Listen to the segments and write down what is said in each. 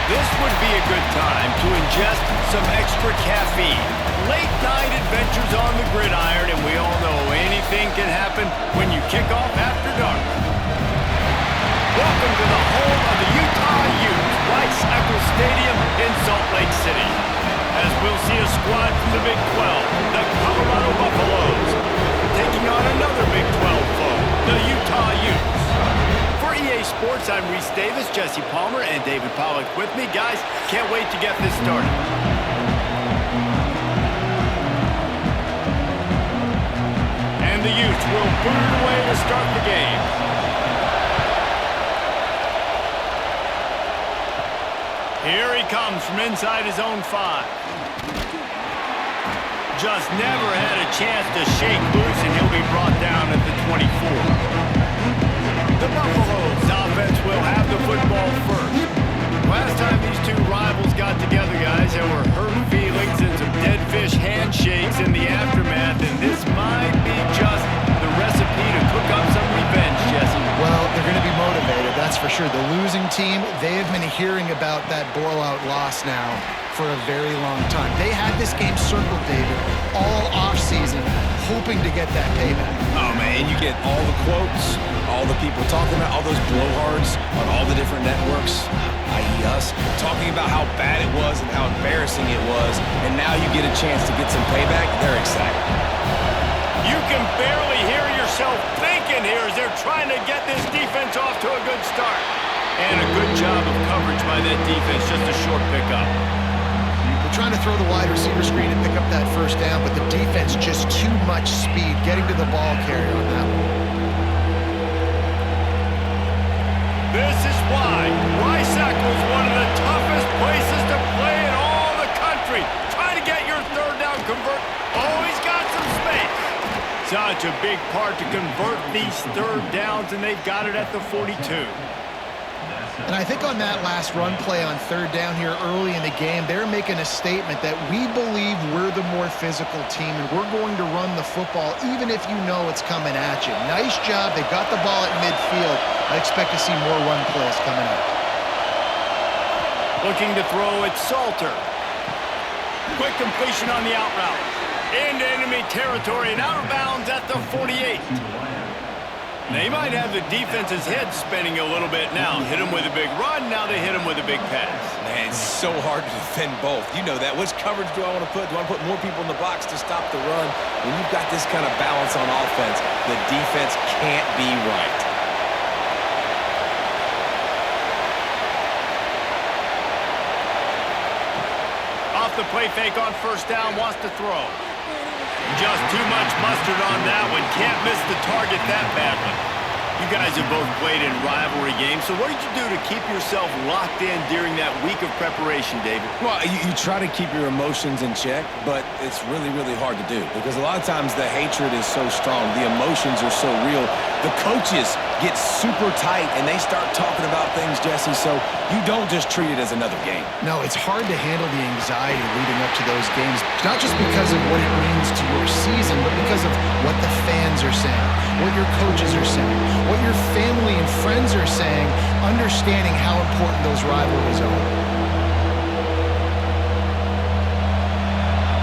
This would be a good time to ingest some extra caffeine. Late night adventures on the gridiron, and we all know anything can happen when you kick off after dark. Welcome to the home of the Utah Utes, Rivalry Stadium in Salt Lake City. As we'll see a squad from the Big 12, the Colorado Buffaloes, taking on another Big 12 foe, the Utah Utes. For EA Sports, I'm Reese Davis, Jesse Palmer, and David Pollack with me. Guys, can't wait to get this started. And the Utes will boot it away to start the game. Here he comes from inside his own 5. Just never had a chance to shake loose, and he'll be brought down at the 24. The Buffaloes offense will have the football first. Last time these two rivals got together, guys, there were hurt feelings and some dead fish handshakes in the aftermath, and this might be just the recipe to cook up some revenge, Jesse. Well, they're going to be motivated, that's for sure. The losing team, they have been hearing about that blowout loss now for a very long time. They had this game circled, David, all offseason, hoping to get that payback. Oh, man, you get all the quotes, all the people talking about all those blowhards on all the different networks, i.e. us, talking about how bad it was and how embarrassing it was, and now you get a chance to get some payback. They're excited. You can barely hear yourself thinking here as they're trying to get this defense off to a good start. And a good job of coverage by that defense, just a short pickup. They're trying to throw the wide receiver screen and pick up that first down, but the defense just too much speed getting to the ball carrier on that one. This is why Rivalry is one of the toughest places to play in all the country. Try to get your third down convert. Always got some space. Such a big part to convert these third downs, and they've got it at the 42. And I think on that last run play on third down here early in the game, they're making a statement that we believe we're the more physical team and we're going to run the football even if you know it's coming at you. Nice job. They got the ball at midfield. I expect to see more run plays coming up. Looking to throw, it's Salter. Quick completion on the out route. Into enemy territory and out of bounds at the 48. They might have the defense's head spinning a little bit now. Hit him with a big run, now they hit him with a big pass. Man, it's so hard to defend both. You know that. Which coverage do I want to put? Do I want to put more people in the box to stop the run? When you've got this kind of balance on offense, the defense can't be right. Off the play fake on first down, wants to throw. Just too much mustard on that one. Can't miss the target that badly. You guys have both played in rivalry games, so what did you do to keep yourself locked in during that week of preparation, David? Well, you try to keep your emotions in check, but it's really, really hard to do because a lot of times the hatred is so strong. The emotions are so real. The coaches get super tight, and they start talking about things, Jesse, so you don't just treat it as another game. No, it's hard to handle the anxiety leading up to those games, not just because of what it means to your season, but because of what the fans are saying, what your coaches are saying, what your family and friends are saying, understanding how important those rivalries are.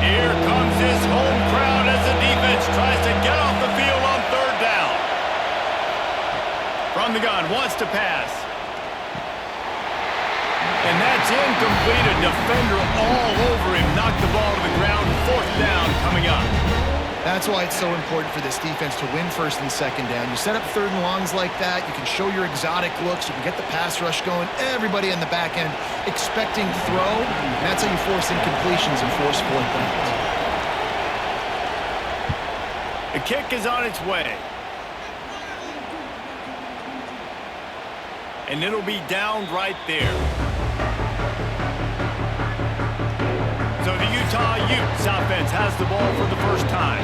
Here comes his home crowd as the defense tries to get off the field on third down. From the gun, wants to pass. And that's incomplete. A defender all over him. Knocked the ball to the ground. Fourth down coming up. That's why it's so important for this defense to win first and second down. You set up third and longs like that. You can show your exotic looks. You can get the pass rush going. Everybody in the back end expecting throw. And that's how you force incompletions and force fourth downs. The kick is on its way. And it'll be down right there. So the Utah Utes offense has the ball for the first time.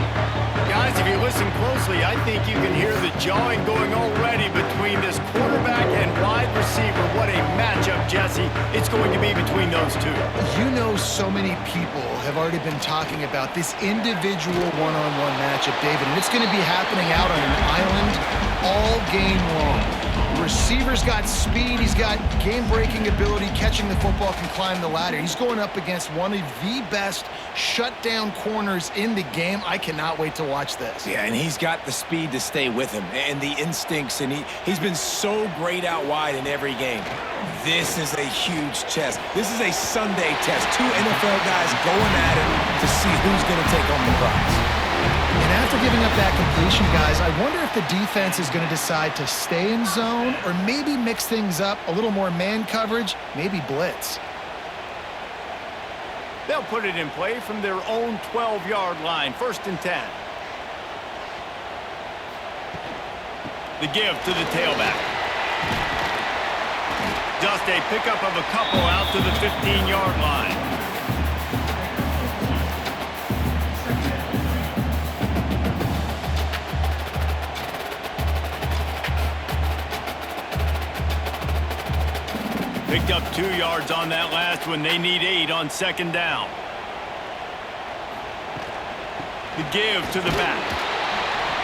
Guys, if you listen closely, I think you can hear the jawing going already between this quarterback and wide receiver. What a matchup, Jesse, it's going to be between those two. You know, so many people have already been talking about this individual one-on-one matchup, David, and it's going to be happening out on an island all game long. receiver's got speed. He's got game-breaking ability. Catching the football, can climb the ladder. He's going up against one of the best shutdown corners in the game. I cannot wait to watch this. Yeah, and he's got the speed to stay with him and the instincts, and he's been so great out wide in every game. This is a huge test. This is a Sunday test. Two NFL guys going at it to see who's going to take home the prize. And after giving up that completion, guys, I wonder if the defense is going to decide to stay in zone or maybe mix things up, a little more man coverage, maybe blitz. They'll put it in play from their own 12-yard line, 1st and 10. The give to the tailback. Just a pickup of a couple out to the 15-yard line. Picked up 2 yards on that last one. They need 8 on 2nd down. The give to the back.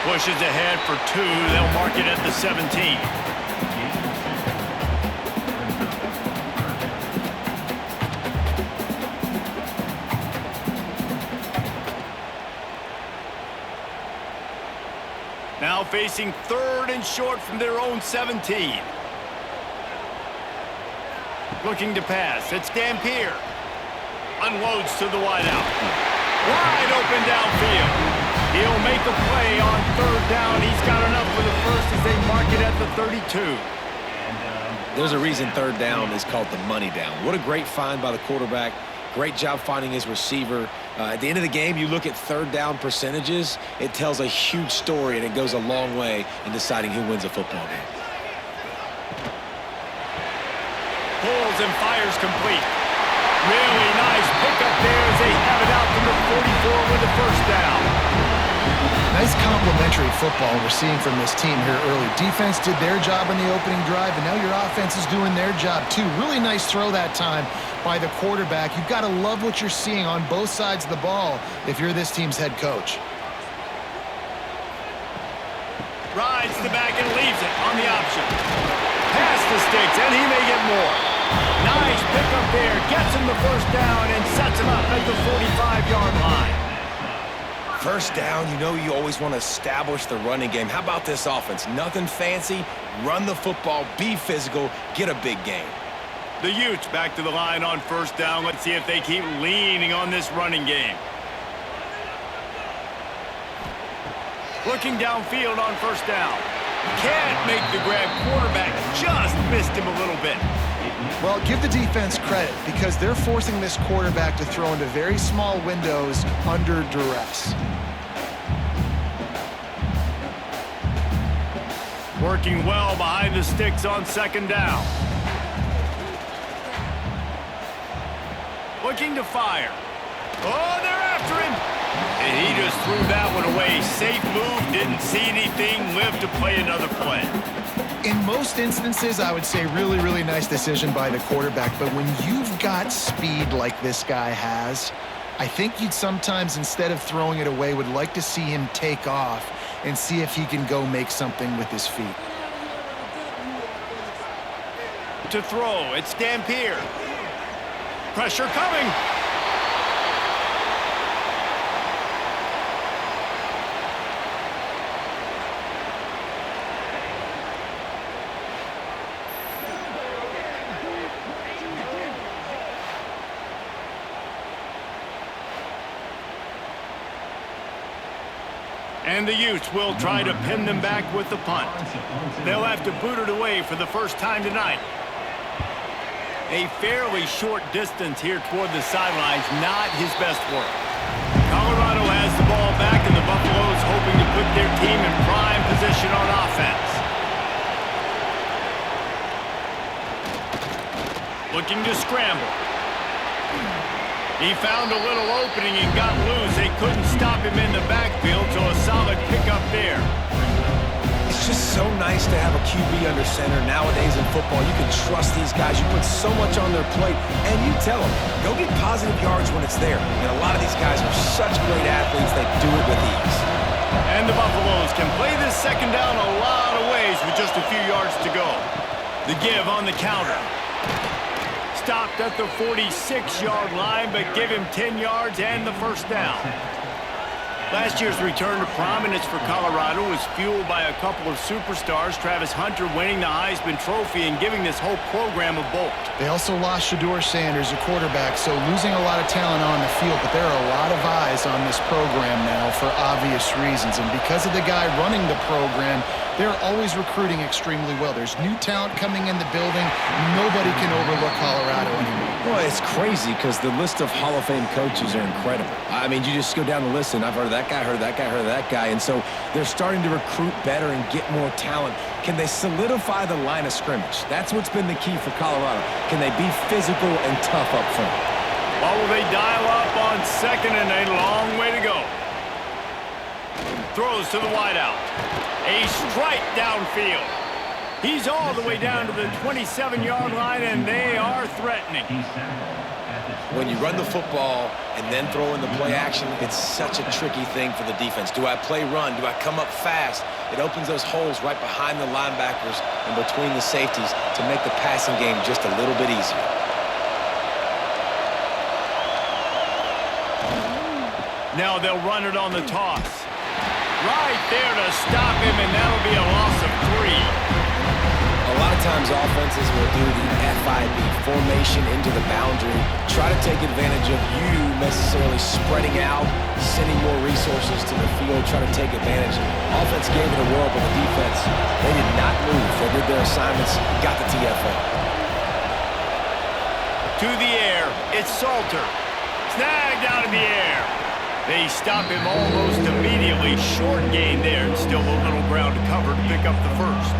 Pushes ahead for 2. They'll mark it at the 17. Now facing 3rd and short from their own 17. Looking to pass. It's Dampier. Unloads to the wideout. Wide open downfield. He'll make a play on 3rd down. He's got enough for the first as they mark it at the 32. There's a reason 3rd down is called the money down. What a great find by the quarterback. Great job finding his receiver. At the end of the game, you look at 3rd down percentages. It tells a huge story, and it goes a long way in deciding who wins a football game. Pulls and fires complete. Really nice pickup there as they have it out to the 44 with the 1st down. Nice complimentary football we're seeing from this team here early. Defense did their job in the opening drive, and now your offense is doing their job too. Really nice throw that time by the quarterback. You've got to love what you're seeing on both sides of the ball if you're this team's head coach. Rides the back and leaves it on the option. Past the sticks, and he may get more. Nice pickup there. Gets him the 1st down and sets him up at the 45-yard line. 1st down, you know you always want to establish the running game. How about this offense? Nothing fancy. Run the football, be physical, get a big gain. The Utes back to the line on 1st down. Let's see if they keep leaning on this running game. Looking downfield on 1st down. Can't make the grab. Quarterback just missed him a little bit. Well, give the defense credit because they're forcing this quarterback to throw into very small windows under duress. Working well behind the sticks on 2nd down. Looking to fire. Oh, they're after him. And he just threw that one away. Safe move, didn't see anything, lived to play another play. In most instances, I would say really, really nice decision by the quarterback. But when you've got speed like this guy has, I think you'd sometimes, instead of throwing it away, would like to see him take off and see if he can go make something with his feet. To throw, it's Dampier. Pressure coming. And the Utes will try to pin them back with the punt. They'll have to boot it away for the 1st time tonight. A fairly short distance here toward the sidelines, not his best work. Colorado has the ball back, and the Buffaloes hoping to put their team in prime position on offense. Looking to scramble. He found a little opening and got loose. They couldn't stop him in the backfield, so a solid pickup there. It's just so nice to have a QB under center. Nowadays in football, you can trust these guys. You put so much on their plate, and you tell them, go get positive yards when it's there. And a lot of these guys are such great athletes that do it with ease. And the Buffaloes can play this second down a lot of ways with just a few yards to go. The give on the counter. Stopped at the 46-yard line, but give him 10 yards and the first down. Last year's return to prominence for Colorado was fueled by a couple of superstars, Travis Hunter winning the Heisman Trophy and giving this whole program a bolt. They also lost Shedeur Sanders, a quarterback, so losing a lot of talent on the field, but there are a lot of eyes on this program now for obvious reasons. And because of the guy running the program, they're always recruiting extremely well. There's new talent coming in the building. Nobody can overlook Colorado anymore. Well, it's crazy because the list of Hall of Fame coaches are incredible. I mean, you just go down the list, and I've heard of that guy, heard of that guy, heard of that guy. And so they're starting to recruit better and get more talent. Can they solidify the line of scrimmage? That's what's been the key for Colorado. Can they be physical and tough up front? Or will they dial up on second and a long way to go? Throws to the wideout. A strike downfield. He's all the way down to the 27-yard line, and they are threatening. When you run the football and then throw in the play action, it's such a tricky thing for the defense. Do I play run? Do I come up fast? It opens those holes right behind the linebackers and between the safeties to make the passing game just a little bit easier. Now they'll run it on the toss. Right there to stop him, and that'll be a loss of 3. A lot of times offenses will do the FIB, formation into the boundary, try to take advantage of you necessarily spreading out, sending more resources to the field, try to take advantage. Offense gave it a whirl, but the defense, they did not move. They did their assignments, got the TFL. To the air, it's Salter. Snagged out of the air. They stop him almost immediately. Short gain there, and still a little ground to cover to pick up the first.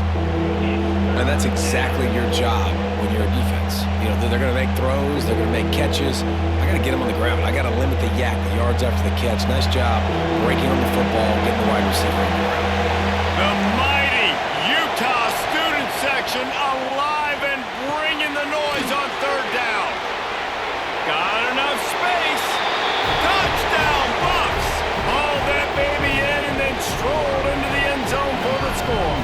And that's exactly your job when you're a defense. You know, they're going to make throws, they're going to make catches. I got to get them on the ground. I got to limit the yak, the yards after the catch. Nice job breaking on the football, getting the wide receiver on the ground. The mighty Utah student section alive and bringing the noise on third down. Got enough space. Touchdown, Bucks! Hauled that baby in and then strolled into the end zone for the score.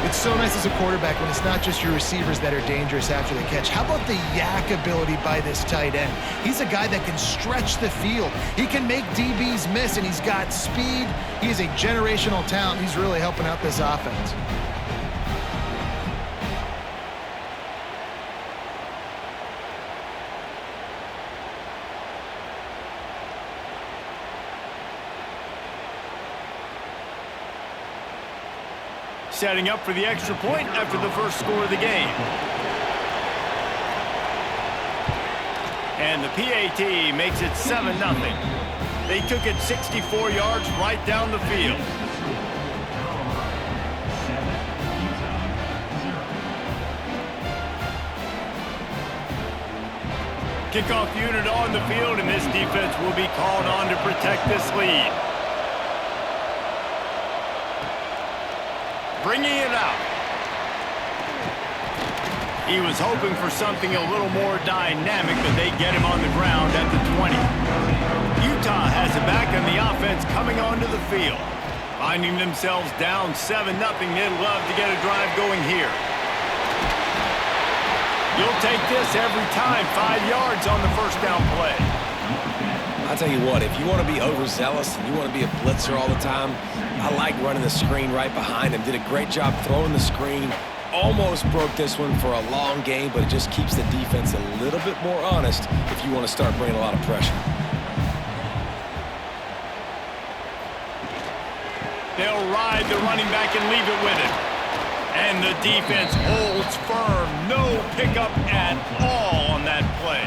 It's so nice as a quarterback when it's not just your receivers that are dangerous after the catch. How about the yak ability by this tight end? He's a guy that can stretch the field. He can make DBs miss, and he's got speed. He is a generational talent. He's really helping out this offense. Setting up for the extra point after the first score of the game. And the PAT makes it 7-0. They took it 64 yards right down the field. Kickoff unit on the field, and this defense will be called on to protect this lead. Bringing it out. He was hoping for something a little more dynamic, but they get him on the ground at the 20. Utah has it back, and the offense coming onto the field. Finding themselves down 7-0, they'd love to get a drive going here. You'll take this every time. 5 yards on the first down play. I'll tell you what, if you want to be overzealous and you want to be a blitzer all the time, I like running the screen right behind him. Did a great job throwing the screen. Almost broke this one for a long game, but it just keeps the defense a little bit more honest if you want to start bringing a lot of pressure. They'll ride the running back and leave it with him. And the defense holds firm. No pickup at all on that play.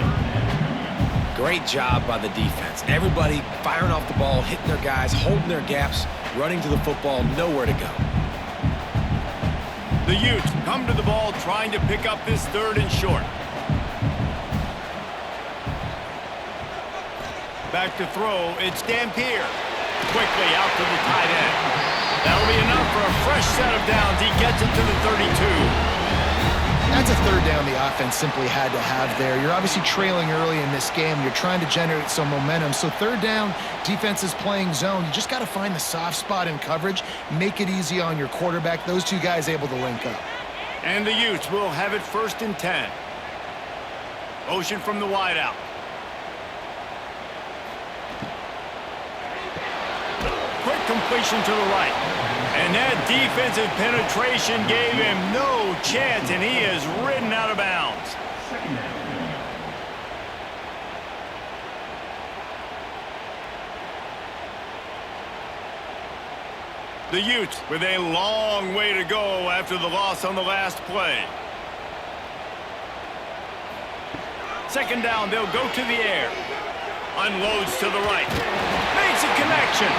Great job by the defense. Everybody firing off the ball, hitting their guys, holding their gaps, running to the football, nowhere to go. The Utes come to the ball trying to pick up this third and short. Back to throw, it's Dampier. Quickly out to the tight end. That'll be enough for a fresh set of downs. He gets it to the 32. That's a third down the offense simply had to have there. You're obviously trailing early in this game. You're trying to generate some momentum. So third down, defense is playing zone. You just got to find the soft spot in coverage, make it easy on your quarterback. Those two guys able to link up. And the Utes will have it 1st and 10. Motion from the wideout. Quick completion to the right. And that defensive penetration gave him no chance, and he is ridden out of bounds. The Utes with a long way to go after the loss on the last play. 2nd down, they'll go to the air. Unloads to the right. Makes a connection.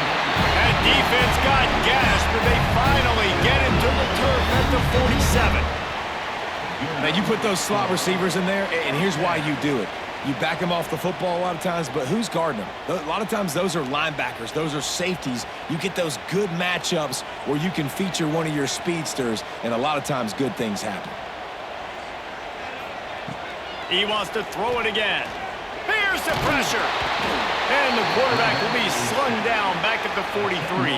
That defense got gashed, but they finally get him to the turf at the 47. Now, you put those slot receivers in there, and here's why you do it. You back them off the football a lot of times, but who's guarding them? A lot of times those are linebackers. Those are safeties. You get those good matchups where you can feature one of your speedsters, and a lot of times good things happen. He wants to throw it again. Here's the pressure. And the quarterback will be slung down back at the 43.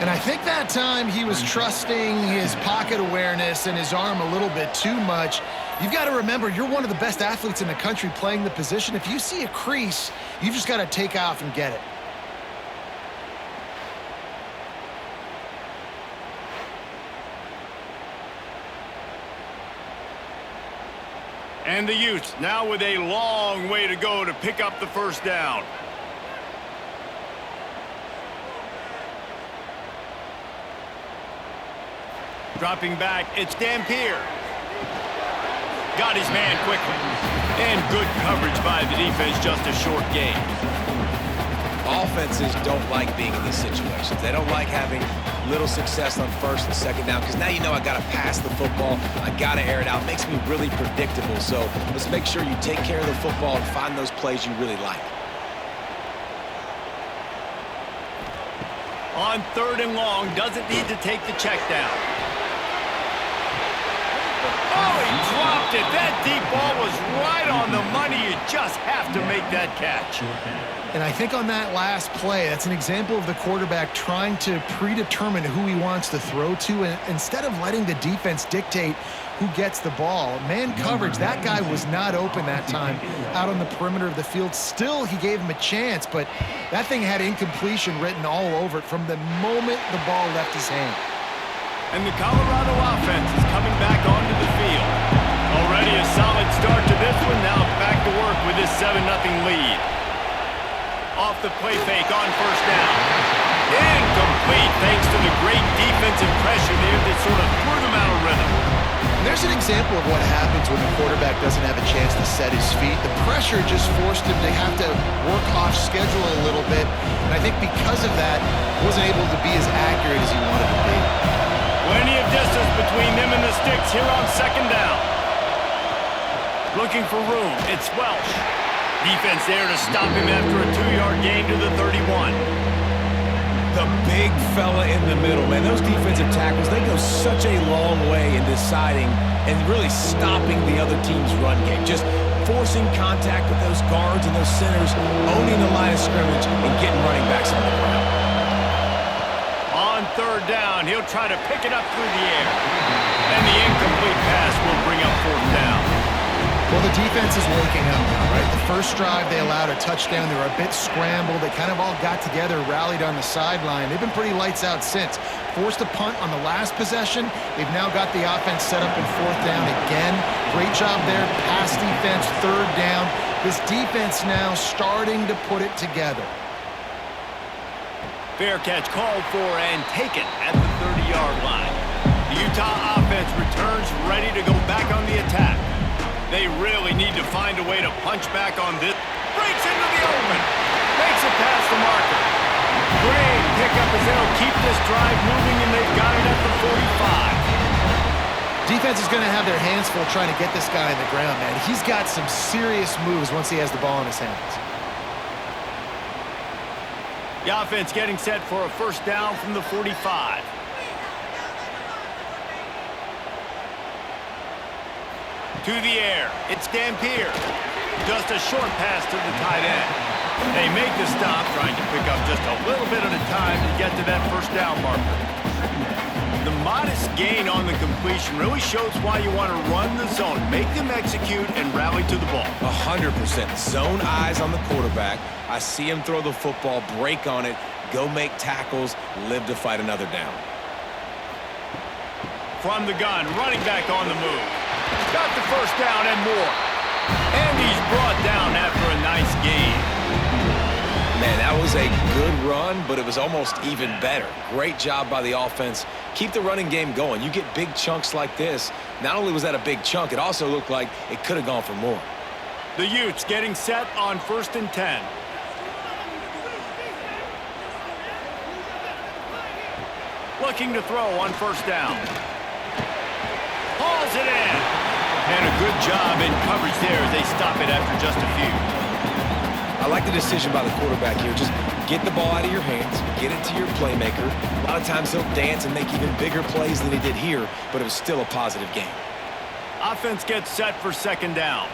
And I think that time he was trusting his pocket awareness and his arm a little bit too much. You've got to remember, you're one of the best athletes in the country playing the position. If you see a crease, you've just got to take off and get it. And the Utes now with a long way to go to pick up the 1st down. Dropping back, it's Dampier. Got his man quickly. And good coverage by the defense, just a short gain. Offenses don't like being in these situations. They don't like having little success on 1st and 2nd down because now you know I got to pass the football. I got to air it out. It makes me really predictable. So let's make sure you take care of the football and find those plays you really like. On 3rd and long, doesn't need to take the check down. Oh, he dropped it. That deep ball was right on the money. You just have to make that catch. And I think on that last play, that's an example of the quarterback trying to predetermine who he wants to throw to, and instead of letting the defense dictate who gets the ball. Man coverage, that guy was not open that time out on the perimeter of the field. Still, he gave him a chance, but that thing had incompletion written all over it from the moment the ball left his hand. And the Colorado offense is coming back onto the field. Already a solid start to this one. Now back to work with this 7-0 lead. Off the play fake on 1st down. Incomplete thanks to the great defensive pressure there that sort of threw them out of rhythm. And there's an example of what happens when the quarterback doesn't have a chance to set his feet. The pressure just forced him to have to work off schedule a little bit. And I think because of that, he wasn't able to be as accurate as he wanted to be. Plenty of distance between them and the sticks here on 2nd down. Looking for room. It's Welsh. Defense there to stop him after a 2-yard gain to the 31. The big fella in the middle, man. Those defensive tackles, they go such a long way in deciding and really stopping the other team's run game. Just forcing contact with those guards and those centers, owning the line of scrimmage, and getting running backs on the ground. On 3rd down, he'll try to pick it up through the air. And the incomplete pass will bring up 4th down. Well, the defense is waking up now, right? The first drive, they allowed a touchdown. They were a bit scrambled. They kind of all got together, rallied on the sideline. They've been pretty lights out since. Forced a punt on the last possession. They've now got the offense set up in 4th down again. Great job there. Pass defense, 3rd down. This defense now starting to put it together. Fair catch called for and taken at the 30-yard line. The Utah offense returns ready to go back on the attack. They really need to find a way to punch back on this. Breaks into the open. Makes it past the marker. Great pickup as they'll keep this drive moving, and they've got it at the 45. Defense is going to have their hands full trying to get this guy on the ground, man. He's got some serious moves once he has the ball in his hands. The offense getting set for a 1st down from the 45. To the air. It's Dampier. Just a short pass to the tight end. They make the stop, trying to pick up just a little bit at a time to get to that first down marker. The modest gain on the completion really shows why you want to run the zone. Make them execute and rally to the ball. 100%. Zone eyes on the quarterback. I see him throw the football, break on it, go make tackles, live to fight another down. From the gun, running back on the move. Got the first down and more. And he's brought down after a nice gain. Man, that was a good run, but it was almost even better. Great job by the offense. Keep the running game going. You get big chunks like this. Not only was that a big chunk, it also looked like it could have gone for more. The Utes getting set on 1st and 10. Looking to throw on 1st down. Hauls it in. And a good job in coverage there as they stop it after just a few. I like the decision by the quarterback here. Just get the ball out of your hands, get it to your playmaker. A lot of times he'll dance and make even bigger plays than he did here, but it was still a positive game. Offense gets set for 2nd down.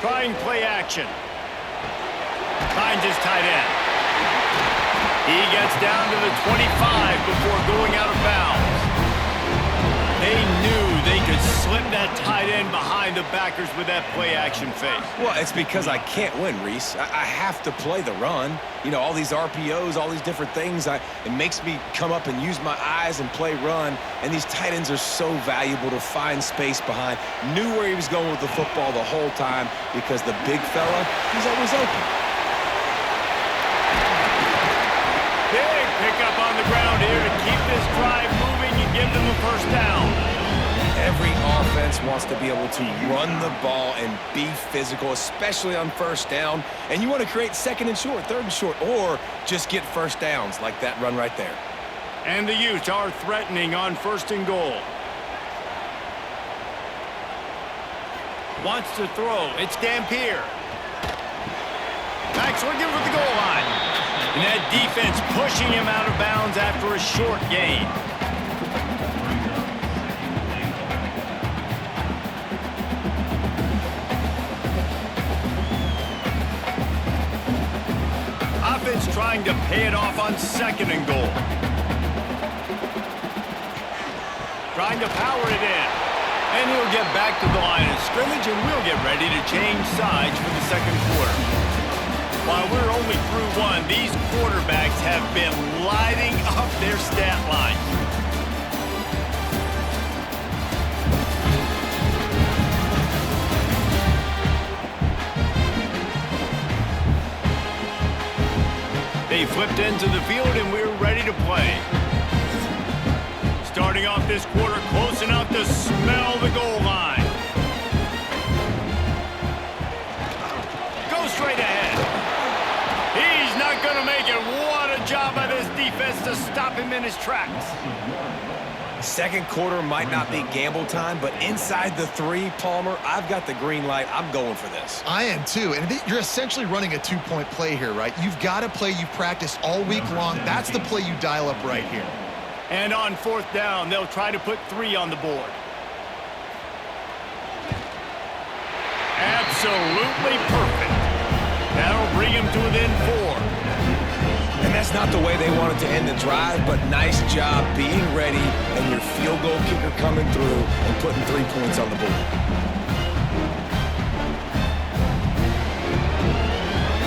Trying play action. Finds his tight end. He gets down to the 25 before going out of bounds. They knew they could slip that tight end behind the backers with that play-action fake. Well, it's because I can't win, Reese. I have to play the run. You know, all these RPOs, all these different things. It makes me come up and use my eyes and play run. And these tight ends are so valuable to find space behind. Knew where he was going with the football the whole time because the big fella, he's always open. Big pickup on the ground here to keep this drive moving and give them a 1st down. Every offense wants to be able to run the ball and be physical, especially on 1st down. And you want to create 2nd and short, 3rd and short, or just get 1st downs like that run right there. And the Utes are threatening on 1st and goal. Wants to throw. It's Dampier. Max looking for the goal line. And that defense pushing him out of bounds after a short gain. Offense trying to pay it off on 2nd and goal. Trying to power it in. And he'll get back to the line of scrimmage, and we'll get ready to change sides for the 2nd quarter. While we're only through one, these quarterbacks have been lighting up their stat line. They flipped into the field, and we're ready to play. Starting off this quarter close enough to smell the goal line. Go straight ahead. He's not going to make it. What a job by this defense to stop him in his tracks. 2nd quarter might not be gamble time, but inside the 3, Palmer, I've got the green light. I'm going for this. I am too, and you're essentially running a 2-point play here, right? You've got to play you've practiced all week long. That's the play you dial up right here. And on 4th down, they'll try to put 3 on the board. Absolutely perfect. That'll bring him to within 4. And that's not the way they wanted to end the drive, but nice job being ready and your field goal kicker coming through and putting 3 points on the board.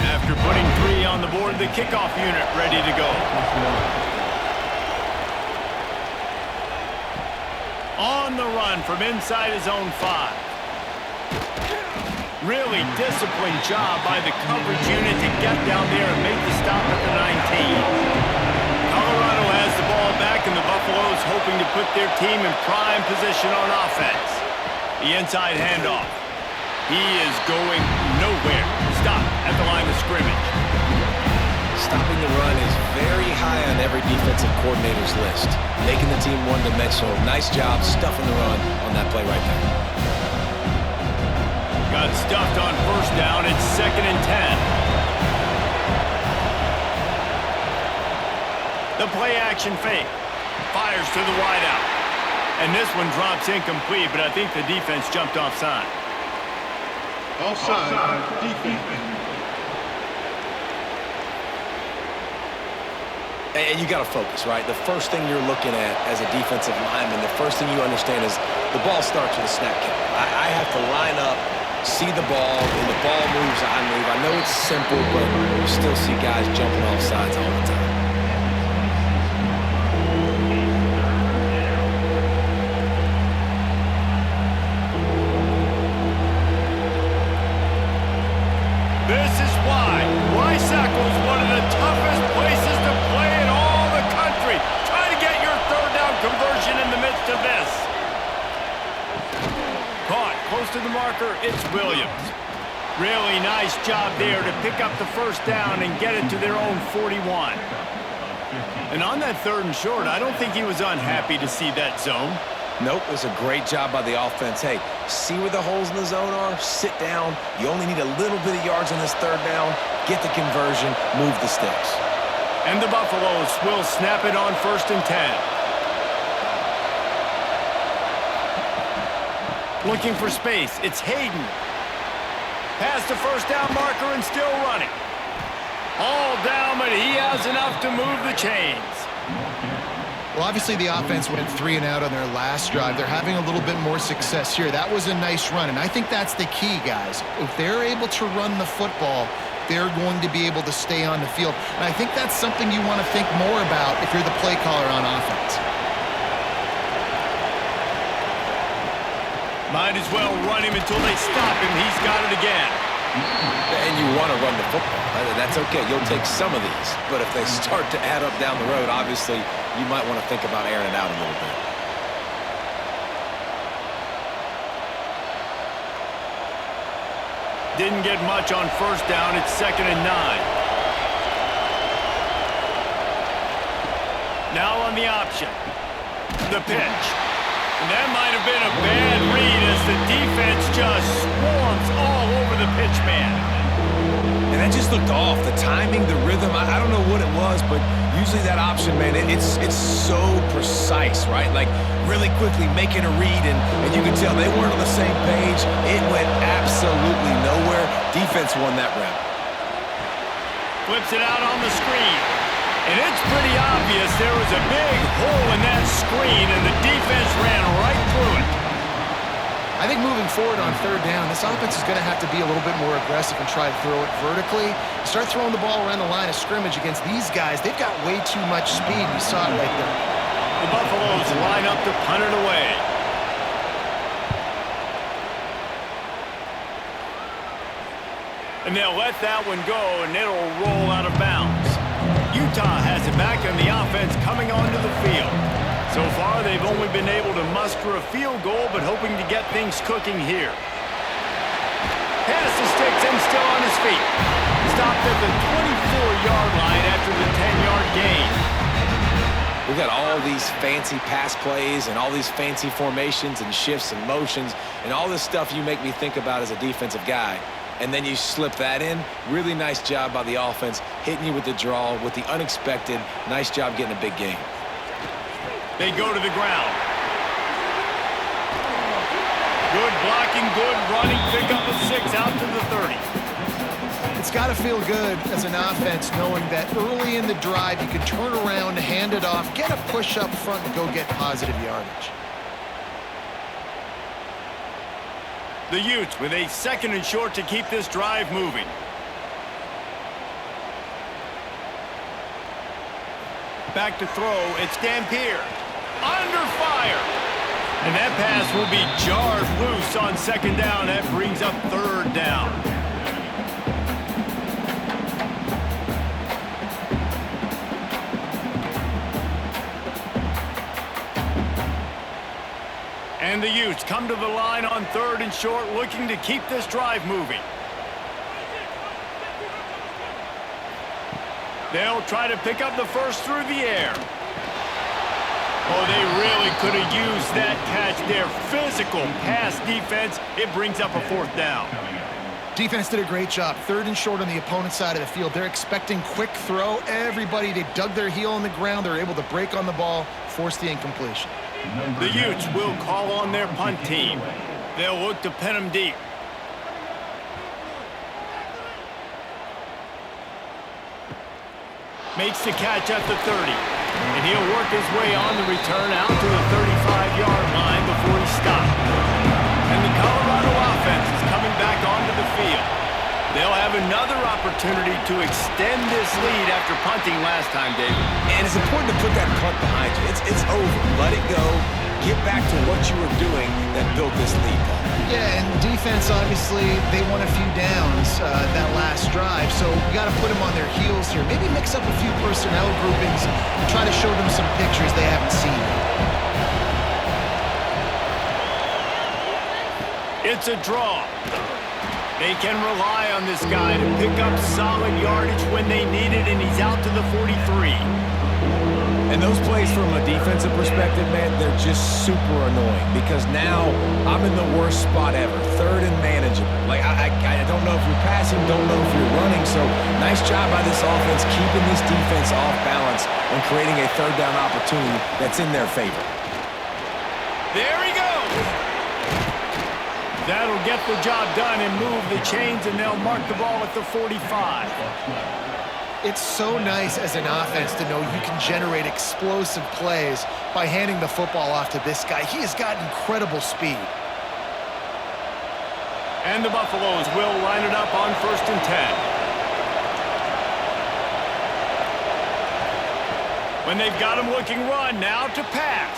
After putting 3 on the board, the kickoff unit ready to go. On the run from inside his own 5. Really disciplined job by the coverage unit to get down there and make the stop at the 19. Colorado has the ball back, and the Buffaloes hoping to put their team in prime position on offense. The inside handoff. He is going nowhere. Stop at the line of scrimmage. Stopping the run is very high on every defensive coordinator's list. Making the team one-dimensional. Nice job stuffing the run on that play right there. Got stuffed on 1st down. It's 2nd and 10. The play action fake. Fires to the wideout. And this one drops incomplete, but I think the defense jumped offside. Offside, defense. And you got to focus, right? The first thing you're looking at as a defensive lineman, the first thing you understand is the ball starts with a snap count. I have to line up, see the ball. When the ball moves, I move. I know it's simple, but you still see guys jumping off sides all the time. This is why Rivalry is one of the toughest places to play in all the country. Try to get your third down conversion in the midst of this. Caught close to the marker, it's Williams. Really nice job there to pick up the first down and get it to their own 41. And on that 3rd and short, I don't think he was unhappy to see that zone. Nope, it was a great job by the offense. Hey, see where the holes in the zone are, sit down. You only need a little bit of yards on this 3rd down, get the conversion, move the sticks. And the Buffaloes will snap it on 1st and 10. Looking for space, it's Hayden. Past the first down marker and still running. All down, but he has enough to move the chains. Well, obviously the offense went 3 and out on their last drive. They're having a little bit more success here. That was a nice run, and I think that's the key, guys. If they're able to run the football, they're going to be able to stay on the field. And I think that's something you want to think more about if you're the play caller on offense. Might as well run him until they stop him. He's got it again. And you want to run the football. That's okay. You'll take some of these. But if they start to add up down the road, obviously, you might want to think about airing it out a little bit. Didn't get much on 1st down. It's 2nd and 9. Now on the option. The pitch. And that might have been a bad read as the defense just swarms all over the pitch man. And that just looked off. The timing, the rhythm, I don't know what it was, but usually that option, man, it's so precise, right? Like really quickly making a read, and you can tell they weren't on the same page. It went absolutely nowhere. Defense won that rep. Flips it out on the screen. And it's pretty obvious there was a big hole in that screen, and the defense ran right through it. I think moving forward on 3rd down, this offense is going to have to be a little bit more aggressive and try to throw it vertically. Start throwing the ball around the line of scrimmage against these guys. They've got way too much speed. You saw it right there. The Buffaloes line up to punt it away. And they'll let that one go, and it'll roll out of bounds. Utah has it back, and the offense coming onto the field. So far, they've only been able to muster a field goal, but hoping to get things cooking here. Pass the sticks and still on his feet. Stopped at the 24-yard line after the 10-yard gain. We've got all these fancy pass plays and all these fancy formations and shifts and motions and all this stuff you make me think about as a defensive guy. And then you slip that in. Really nice job by the offense, hitting you with the draw, with the unexpected. Nice job getting a big game. They go to the ground. Good blocking, good running, pick up a 6 out to the 30. It's got to feel good as an offense knowing that early in the drive you can turn around, hand it off, get a push up front, and go get positive yardage. The Utes with a 2nd and short to keep this drive moving. Back to throw, it's Dampier. Under fire. And that pass will be jarred loose on 2nd down. That brings up 3rd down. And the Utes come to the line on 3rd and short, looking to keep this drive moving. They'll try to pick up the first through the air. Oh, they really could have used that catch there. Physical pass defense. It brings up a 4th down. Defense did a great job. 3rd and short on the opponent's side of the field. They're expecting quick throw. Everybody, they dug their heel on the ground. They're able to break on the ball, force the incompletion. The Utes will call on their punt team. They'll look to pin them deep. Makes the catch at the 30. And he'll work his way on the return out to the 35-yard line before he stopped. And the Colorado offense is coming back onto the field. They'll have another opportunity to extend this lead after punting last time, David. And it's important to put that punt behind you. It's over. Let it go. Get back to what you were doing that built this lead, Paul. Yeah, and defense, obviously, they won a few downs that last drive, so we got to put them on their heels here. Maybe mix up a few personnel groupings and try to show them some pictures they haven't seen. It's a draw. They can rely on this guy to pick up solid yardage when they need it, and he's out to the 43. And those plays from a defensive perspective, man, they're just super annoying because now I'm in the worst spot ever, 3rd and manageable. Like, I don't know if you're passing, don't know if you're running, so nice job by this offense keeping this defense off balance and creating a 3rd down opportunity that's in their favor. There he goes. That'll get the job done and move the chains, and they'll mark the ball at the 45. It's so nice as an offense to know you can generate explosive plays by handing the football off to this guy. He has got incredible speed. And the Buffaloes will line it up on 1st and 10. When they've got him looking run, now to pass.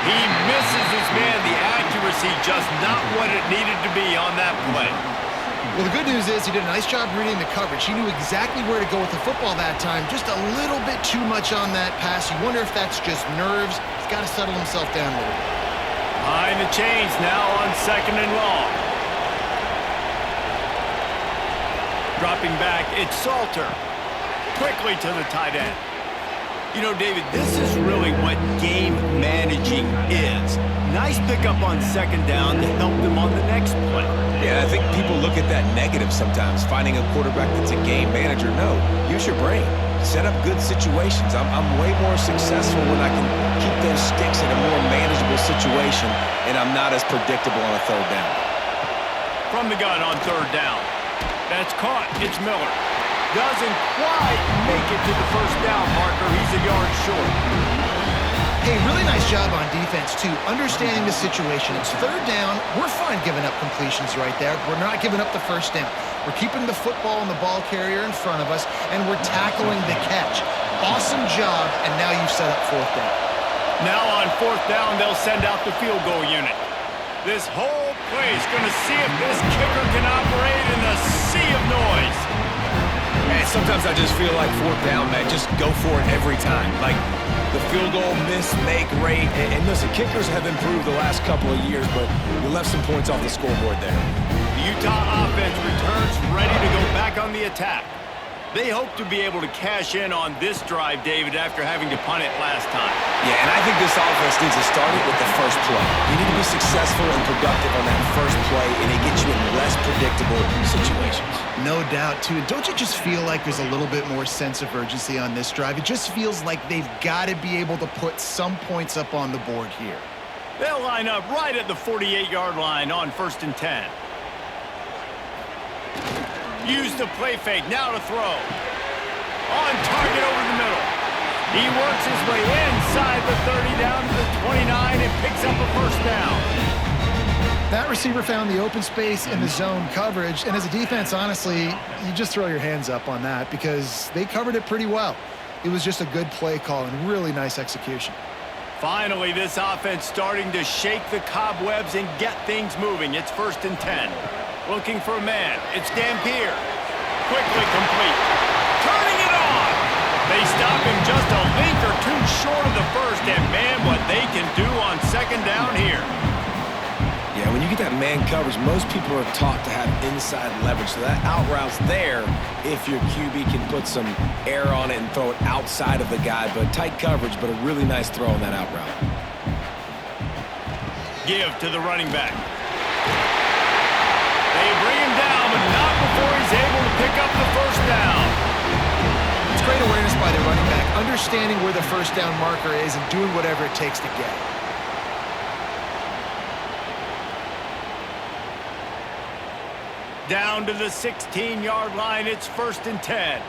He misses his man. The accuracy just not what it needed to be on that play. Well, the good news is he did a nice job reading the coverage. He knew exactly where to go with the football that time. Just a little bit too much on that pass. You wonder if that's just nerves. He's got to settle himself down a little bit. Behind the chains now on 2nd and long. Dropping back, it's Salter. Quickly to the tight end. You know, David, this is really what game managing is. Nice pickup on 2nd down to help them on the next play. Yeah, I think people look at that negative sometimes, finding a quarterback that's a game manager. No, use your brain. Set up good situations. I'm way more successful when I can keep those sticks in a more manageable situation, and I'm not as predictable on a 3rd down. From the gun on 3rd down. That's caught. It's Miller. Doesn't quite make it to the 1st down marker. He's a yard short. Hey, really nice job on defense, too, understanding the situation. It's 3rd down. We're fine giving up completions right there. We're not giving up the 1st down. We're keeping the football and the ball carrier in front of us, and we're tackling the catch. Awesome job, and now you've set up 4th down. Now on 4th down, they'll send out the field goal unit. This whole play is going to see if this kicker can operate in the sea of noise. Man, sometimes I just feel like 4th down, man, just go for it every time. Like, the field goal miss-make rate. And listen, kickers have improved the last couple of years, but you left some points off the scoreboard there. The Utah offense returns ready to go back on the attack. They hope to be able to cash in on this drive, David, after having to punt it last time. Yeah, and I think this offense needs to start it with the first play. You need to be successful and productive on that first play, and it gets you in less predictable situations. No doubt, too. Don't you just feel like there's a little bit more sense of urgency on this drive? It just feels like they've got to be able to put some points up on the board here. They'll line up right at the 48-yard line on 1st and 10. Use the play fake, now to throw. On target over the middle. He works his way inside the 30 down to the 29 and picks up a 1st down. That receiver found the open space in the zone coverage, and as a defense, honestly, you just throw your hands up on that because they covered it pretty well. It was just a good play call and really nice execution. Finally, this offense starting to shake the cobwebs and get things moving. It's 1st and 10. Looking for a man. It's Dampier. Quickly complete. Turning it on. They stop him just a link or two short of the 1st, and man, what they can do on 2nd down here. Yeah, when you get that man coverage, most people are taught to have inside leverage. So that out route's there if your QB can put some air on it and throw it outside of the guy. But tight coverage, but a really nice throw on that out route. Give to the running back. They bring him down, but not the first down. It's great awareness by the running back, understanding where the first down marker is and doing whatever it takes to get it. Down to the 16-yard line. It's 1st and 10.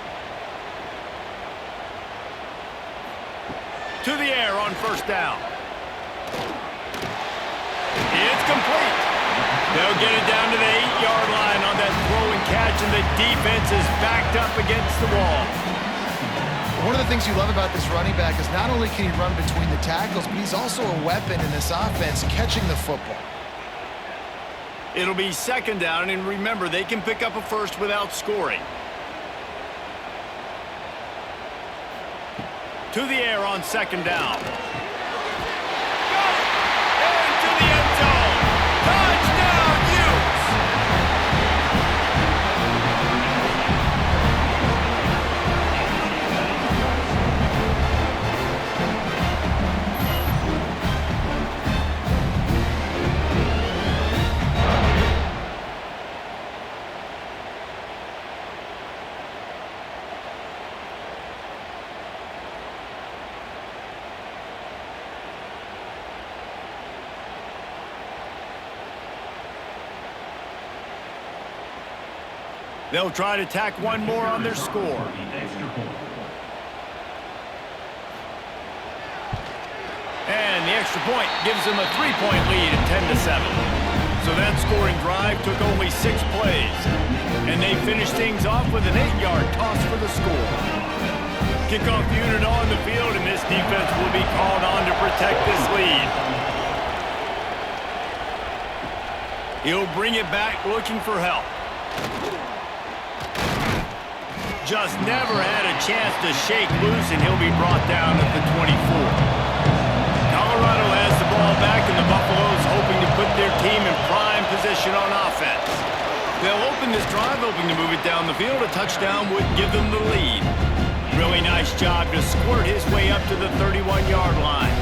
To the air on first down. It's complete. They'll get it down to the 8-yard line on that throw and catch, and the defense is backed up against the wall. One of the things you love about this running back is not only can he run between the tackles, but he's also a weapon in this offense catching the football. It'll be 2nd down, and remember, they can pick up a first without scoring. To the air on 2nd down. Into the end zone. Touchdown, Utes! They'll try to tack one more on their score. And the extra point gives them a 3-point lead at 10-7. So that scoring drive took only 6 plays. And they finished things off with an 8-yard toss for the score. Kickoff unit on the field, and this defense will be called on to protect this lead. He'll bring it back looking for help. Just never had a chance to shake loose, and he'll be brought down at the 24. Colorado has the ball back, and the Buffaloes hoping to put their team in prime position on offense. They'll open this drive, hoping to move it down the field. A touchdown would give them the lead. Really nice job to squirt his way up to the 31-yard line.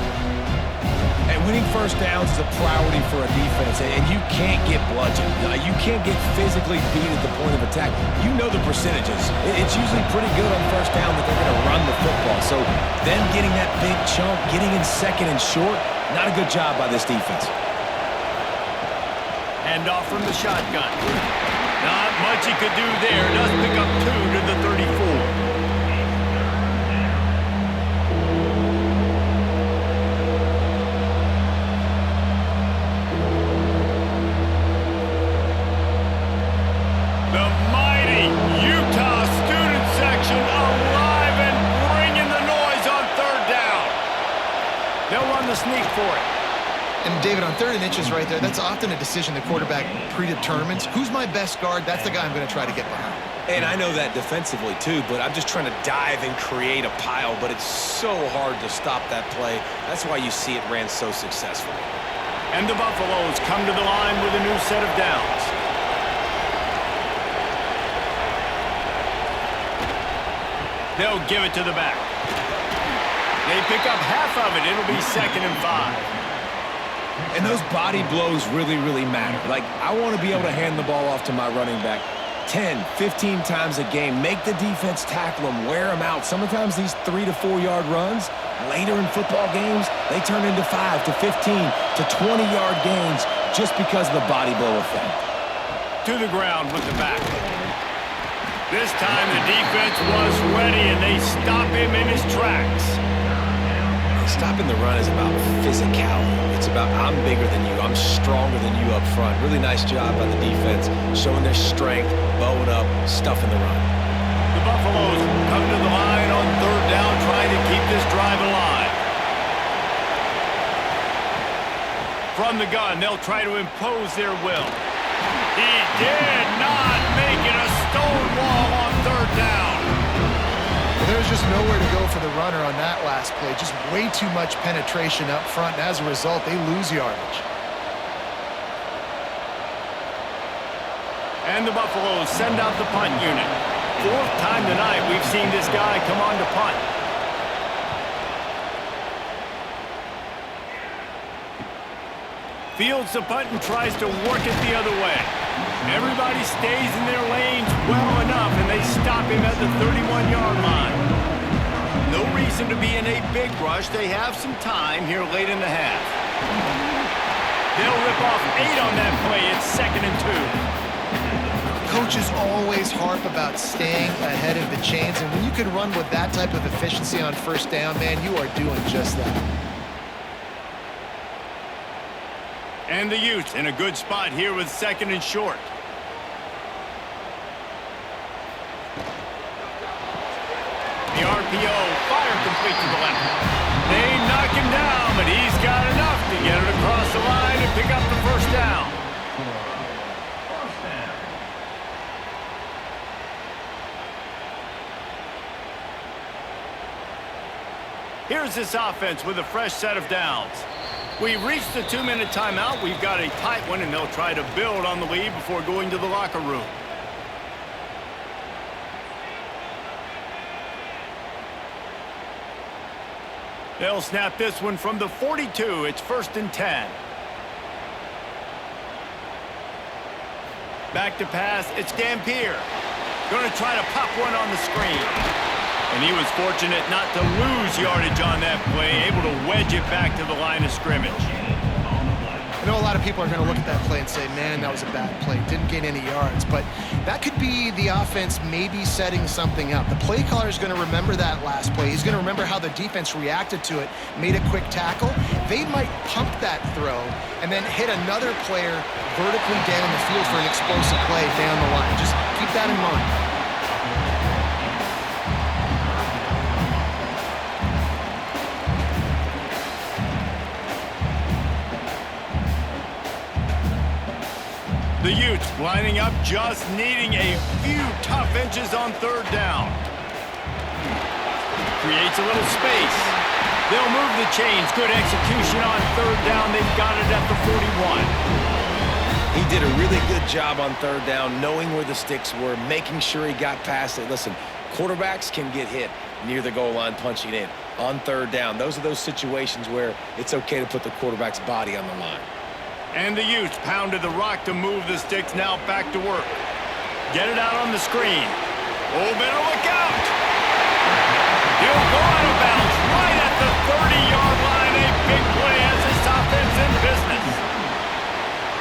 And winning first downs is a priority for a defense, and you can't get bludgeoned. You can't get physically beat at the point of attack. You know the percentages. It's usually pretty good on first down that they're going to run the football. So them getting that big chunk, getting in 2nd and short, not a good job by this defense. Hand off from the shotgun. Not much he could do there. Does pick up 2 to the 34. Sneak for it. And David, on 3rd and inches right there, that's often a decision the quarterback predetermines. Who's my best guard? That's the guy I'm going to try to get behind. And I know that defensively too, but I'm just trying to dive and create a pile, but it's so hard to stop that play. That's why you see it ran so successfully. And the Buffaloes come to the line with a new set of downs. They'll give it to the back. They pick up half of it. It'll be 2nd and 5. And those body blows really, really matter. Like, I want to be able to hand the ball off to my running back 10, 15 times a game. Make the defense tackle them, wear them out. Sometimes these 3 to 4 yard runs, later in football games, they turn into 5 to 15 to 20-yard gains just because of the body blow effect. To the ground with the back. This time the defense was ready, and they stop him in his tracks. Stopping the run is about physicality. It's about I'm bigger than you. I'm stronger than you up front. Really nice job by the defense, showing their strength, bowing up, stuffing the run. The Buffaloes come to the line on 3rd down, trying to keep this drive alive. From the gun, they'll try to impose their will. He did not make it a stone wall on 3rd down. Well, there's just nowhere to go for the runner on that last play. Just way too much penetration up front, and as a result, they lose yardage. And the Buffaloes send out the punt unit. 4th time tonight we've seen this guy come on to punt. Fields the punt and tries to work it the other way. Everybody stays in their lanes well enough, and they stop him at the 31-yard line. No reason to be in a big rush. They have some time here late in the half. They'll rip off 8 on that play. It's 2nd and 2. Coaches always harp about staying ahead of the chains, and when you can run with that type of efficiency on first down, man, you are doing just that. And the Utes in a good spot here with 2nd and short. The RPO, fire complete to the left. They knock him down, but he's got enough to get it across the line and pick up the first down. Here's this offense with a fresh set of downs. We've reached the 2-minute timeout. We've got a tight one, and they'll try to build on the lead before going to the locker room. They'll snap this one from the 42. It's 1st and 10. Back to pass. It's Dampier. Going to try to pop one on the screen. And he was fortunate not to lose yardage on that play, able to wedge it back to the line of scrimmage. I know a lot of people are going to look at that play and say, man, that was a bad play. Didn't gain any yards. But that could be the offense maybe setting something up. The play caller is going to remember that last play. He's going to remember how the defense reacted to it, made a quick tackle. They might pump that throw and then hit another player vertically down the field for an explosive play down the line. Just keep that in mind. The Utes lining up, just needing a few tough inches on 3rd down. Creates a little space. They'll move the chains. Good execution on 3rd down. They've got it at the 41. He did a really good job on 3rd down, knowing where the sticks were, making sure he got past it. Listen, quarterbacks can get hit near the goal line punching in. On 3rd down, those are those situations where it's okay to put the quarterback's body on the line. And the Utes pounded the rock to move the sticks. Now back to work. Get it out on the screen. Oh, better look out. He'll go out of bounds right at the 30-yard line. A big play as this offense in business.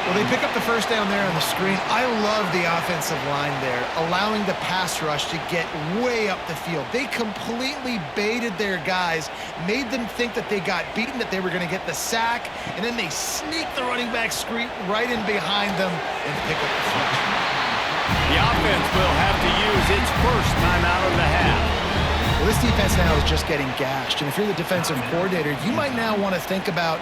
Well, they pick up the first down there on the screen. I love the offensive line there, allowing the pass rush to get way up the field. They completely baited their guys, made them think that they got beaten, that they were going to get the sack, and then they sneak the running back screen right in behind them and pick up the first. The offense will have to use its first timeout of the half. Well, this defense now is just getting gashed, and if you're the defensive coordinator, you might now want to think about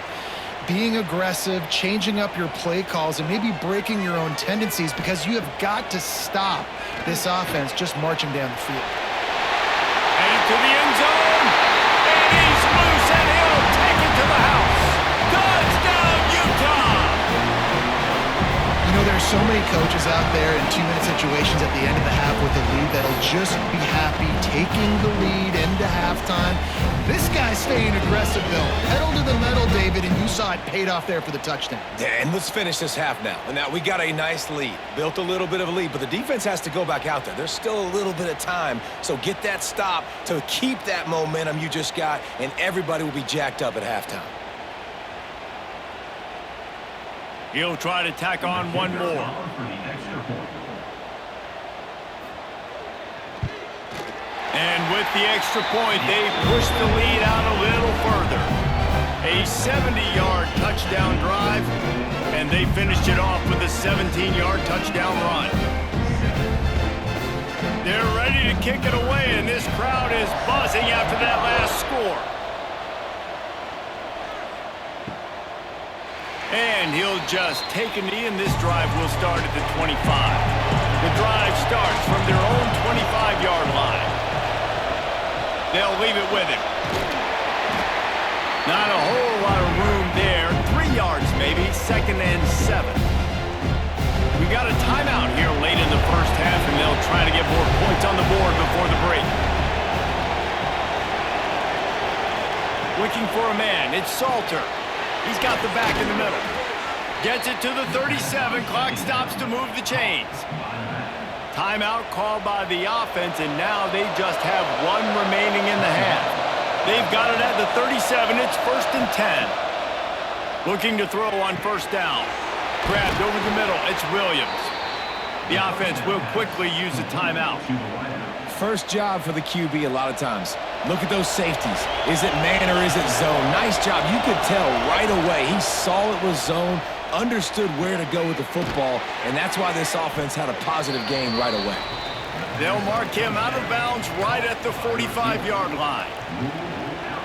being aggressive, changing up your play calls, and maybe breaking your own tendencies, because you have got to stop this offense just marching down the field. And into the end zone, and he's loose, and he'll take it to the house. Touchdown, Utah! You know, there's so many coaches out there in 2-minute situations at the end of the half with a lead that'll just be happy taking the lead into halftime. This guy's staying aggressive, though. Pedal to the metal, David, and you saw it paid off there for the touchdown. And let's finish this half now. And now we got a nice lead. Built a little bit of a lead, but the defense has to go back out there. There's still a little bit of time, so get that stop to keep that momentum you just got, and everybody will be jacked up at halftime. He'll try to tack on one more. And with the extra point, they push the lead out a little further. A 70-yard touchdown drive, and they finished it off with a 17-yard touchdown run. They're ready to kick it away, and this crowd is buzzing after that last score. And he'll just take a knee, and this drive will start at the 25. The drive starts from their own 25-yard line. They'll leave it with him. Not a whole lot of room there. 3 yards maybe, 2nd and 7. We got a timeout here late in the first half, and they'll try to get more points on the board before the break. Looking for a man. It's Salter. He's got the back in the middle. Gets it to the 37. Clock stops to move the chains. Timeout called by the offense, and now they just have one remaining in the half. They've got it at the 37. It's 1st and 10. Looking to throw on 1st down. Grabbed over the middle. It's Williams. The offense will quickly use a timeout. First job for the QB a lot of times. Look at those safeties. Is it man or is it zone? Nice job. You could tell right away. He saw it was zone, understood where to go with the football, and that's why this offense had a positive game right away. They'll mark him out of bounds right at the 45-yard line.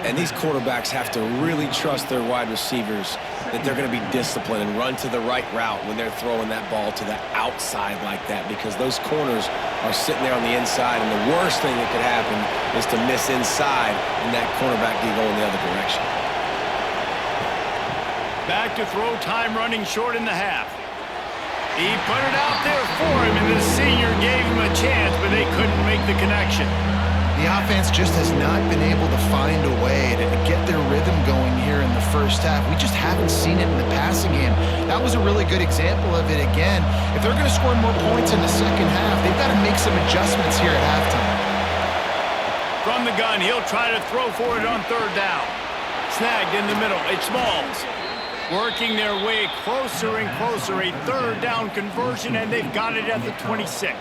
And these quarterbacks have to really trust their wide receivers that they're going to be disciplined and run to the right route when they're throwing that ball to the outside like that, because those corners are sitting there on the inside, and the worst thing that could happen is to miss inside and that cornerback be going the other direction. Back to throw, time running short in the half. He put it out there for him, and the senior gave him a chance, but they couldn't make the connection. The offense just has not been able to find a way to get their rhythm going here in the first half. We just haven't seen it in the passing game. That was a really good example of it again. If they're going to score more points in the second half, they've got to make some adjustments here at halftime. From the gun, he'll try to throw for it on 3rd down. Snagged in the middle. It's Smalls. Working their way closer and closer. A 3rd down conversion, and they've got it at the 26.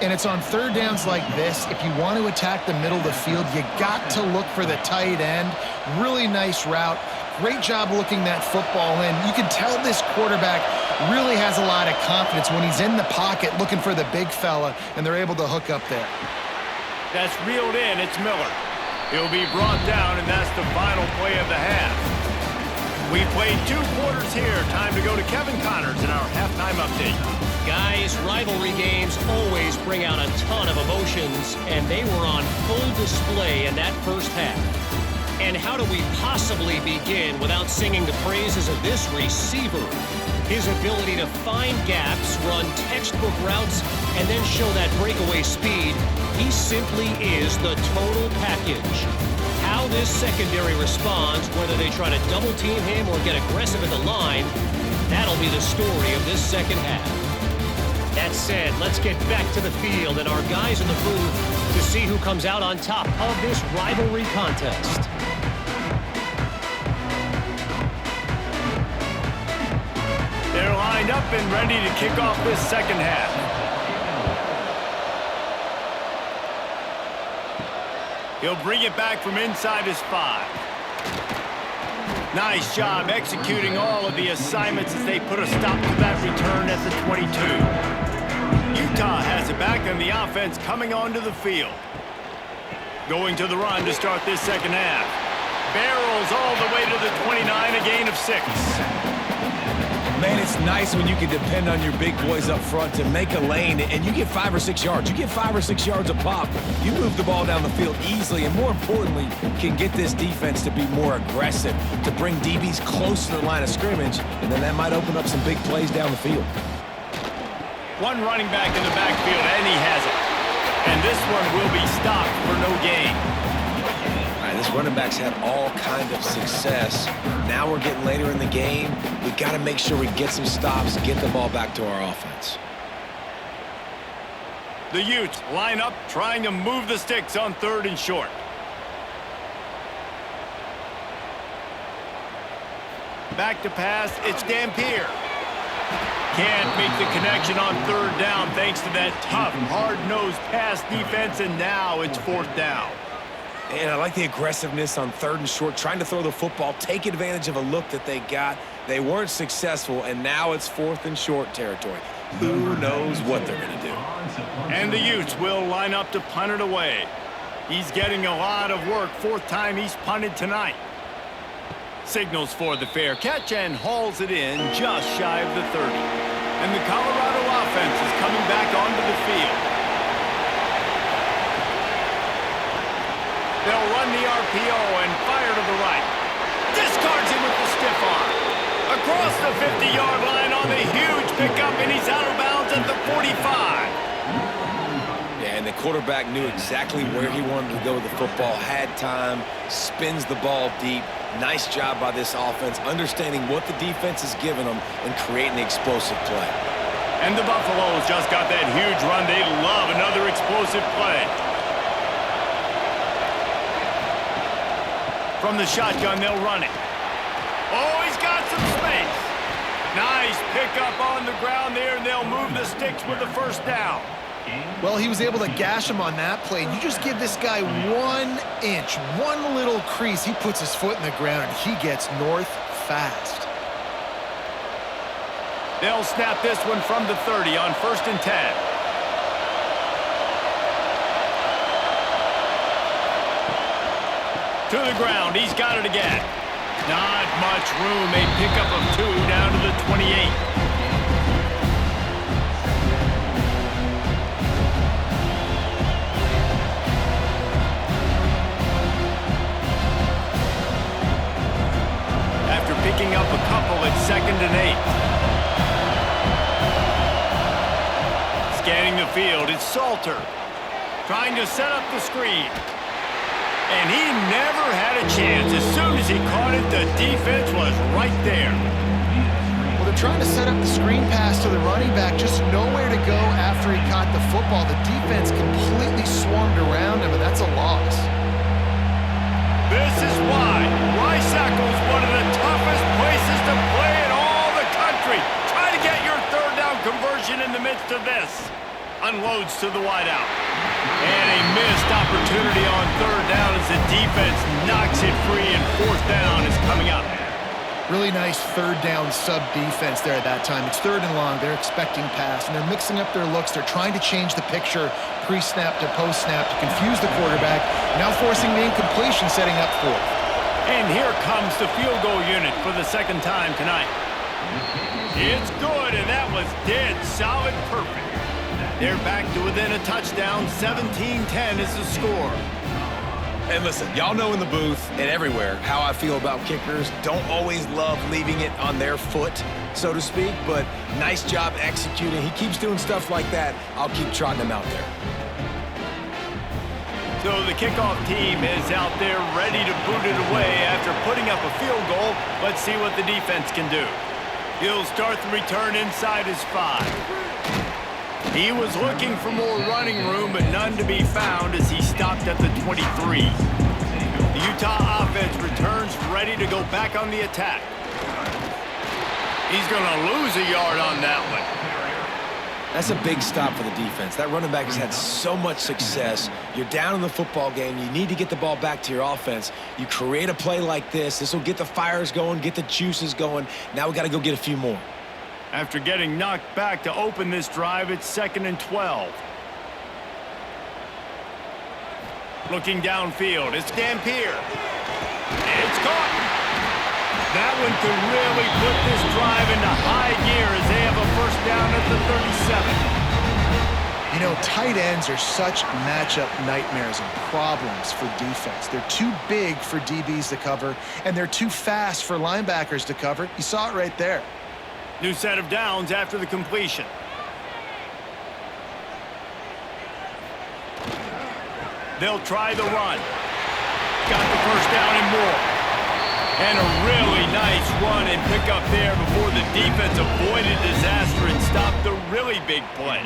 And it's on 3rd downs like this. If you want to attack the middle of the field, you got to look for the tight end. Really nice route. Great job looking that football in. You can tell this quarterback really has a lot of confidence when he's in the pocket looking for the big fella, and they're able to hook up there. That's reeled in. It's Miller. He'll be brought down, and that's the final play of the half. We played 2 quarters here. Time to go to Kevin Connors in our halftime update. Guys, rivalry games always bring out a ton of emotions, and they were on full display in that first half. And how do we possibly begin without singing the praises of this receiver? His ability to find gaps, run textbook routes, and then show that breakaway speed. He simply is the total package. How this secondary responds, whether they try to double team him or get aggressive at the line, that'll be the story of this second half. That said, let's get back to the field and our guys in the booth to see who comes out on top of this rivalry contest. They're lined up and ready to kick off this second half. He'll bring it back from inside his 5. Nice job executing all of the assignments as they put a stop to that return at the 22. Utah has it back on the offense coming onto the field. Going to the run to start this second half. Barrels all the way to the 29, a gain of 6. Man, it's nice when you can depend on your big boys up front to make a lane, and you get 5 or 6 yards. You get 5 or 6 yards a pop. You move the ball down the field easily, and more importantly, can get this defense to be more aggressive, to bring DBs close to the line of scrimmage, and then that might open up some big plays down the field. One running back in the backfield, and he has it. And this one will be stopped for no gain. This running back's had all kind of success. Now we're getting later in the game. We've got to make sure we get some stops, get the ball back to our offense. The Utes line up, trying to move the sticks on 3rd and short. Back to pass, it's Dampier. Can't make the connection on 3rd down thanks to that tough, hard-nosed pass defense, and now it's 4th down. And I like the aggressiveness on 3rd and short, trying to throw the football, take advantage of a look that they got. They weren't successful, and now it's 4th and short territory. Who knows what they're going to do? And the Utes will line up to punt it away. He's getting a lot of work. 4th time he's punted tonight. Signals for the fair catch and hauls it in just shy of the 30. And the Colorado offense is coming back onto the field. They'll run the RPO and fire to the right. Discards him with the stiff arm. Across the 50-yard line on the huge pickup, and he's out of bounds at the 45. Yeah, and the quarterback knew exactly where he wanted to go with the football, had time, spins the ball deep, Nice job by this offense, understanding what the defense is giving them and creating the explosive play. And the Buffaloes just got that huge run. They love another explosive play. From the shotgun, they'll run it. Oh, he's got some space. Nice pickup on the ground there, and they'll move the sticks with the first down. Well, he was able to gash him on that play. You just give this guy 1 inch, one little crease. He puts his foot in the ground, and he gets north fast. They'll snap this one from the 30 on 1st and 10. To the ground. He's got it again. Not much room. A pickup of 2 down to the 28. After picking up a couple, it's 2nd and 8. Scanning the field, it's Salter. Trying to set up the screen. And he never had a chance. As soon as he caught it, the defense was right there. Well, they're trying to set up the screen pass to the running back, just nowhere to go after he caught the football. The defense completely swarmed around him, and that's a loss. This is why Rivalry is one of the toughest places to play in all the country. Try to get your 3rd down conversion in the midst of this. Unloads to the wideout. And a missed opportunity on 3rd down as the defense knocks it free, and 4th down is coming up. Really nice 3rd down sub-defense there at that time. It's 3rd and long. They're expecting pass, and they're mixing up their looks. They're trying to change the picture pre-snap to post-snap to confuse the quarterback, now forcing the incompletion, setting up 4th. And here comes the field goal unit for the 2nd time tonight. It's good, and that was dead solid perfect. They're back to within a touchdown. 17-10 is the score. And listen, y'all know in the booth and everywhere how I feel about kickers. Don't always love leaving it on their foot, so to speak, but nice job executing. He keeps doing stuff like that. I'll keep trotting him out there. So the kickoff team is out there ready to boot it away after putting up a field goal. Let's see what the defense can do. He'll start the return inside his 5. He was looking for more running room, but none to be found as he stopped at the 23. The Utah offense returns ready to go back on the attack. He's going to lose a yard on that one. That's a big stop for the defense. That running back has had so much success. You're down in the football game. You need to get the ball back to your offense. You create a play like this. This will get the fires going, get the juices going. Now we got to go get a few more. After getting knocked back to open this drive, it's 2nd and 12. Looking downfield, it's Dampier. It's caught. That one could really put this drive into high gear as they have a 1st down at the 37. You know, tight ends are such matchup nightmares and problems for defense. They're too big for DBs to cover, and they're too fast for linebackers to cover. You saw it right there. New set of downs after the completion. They'll try the run. Got the 1st down and more. And a really nice run and pick up there before the defense avoided disaster and stopped the really big play.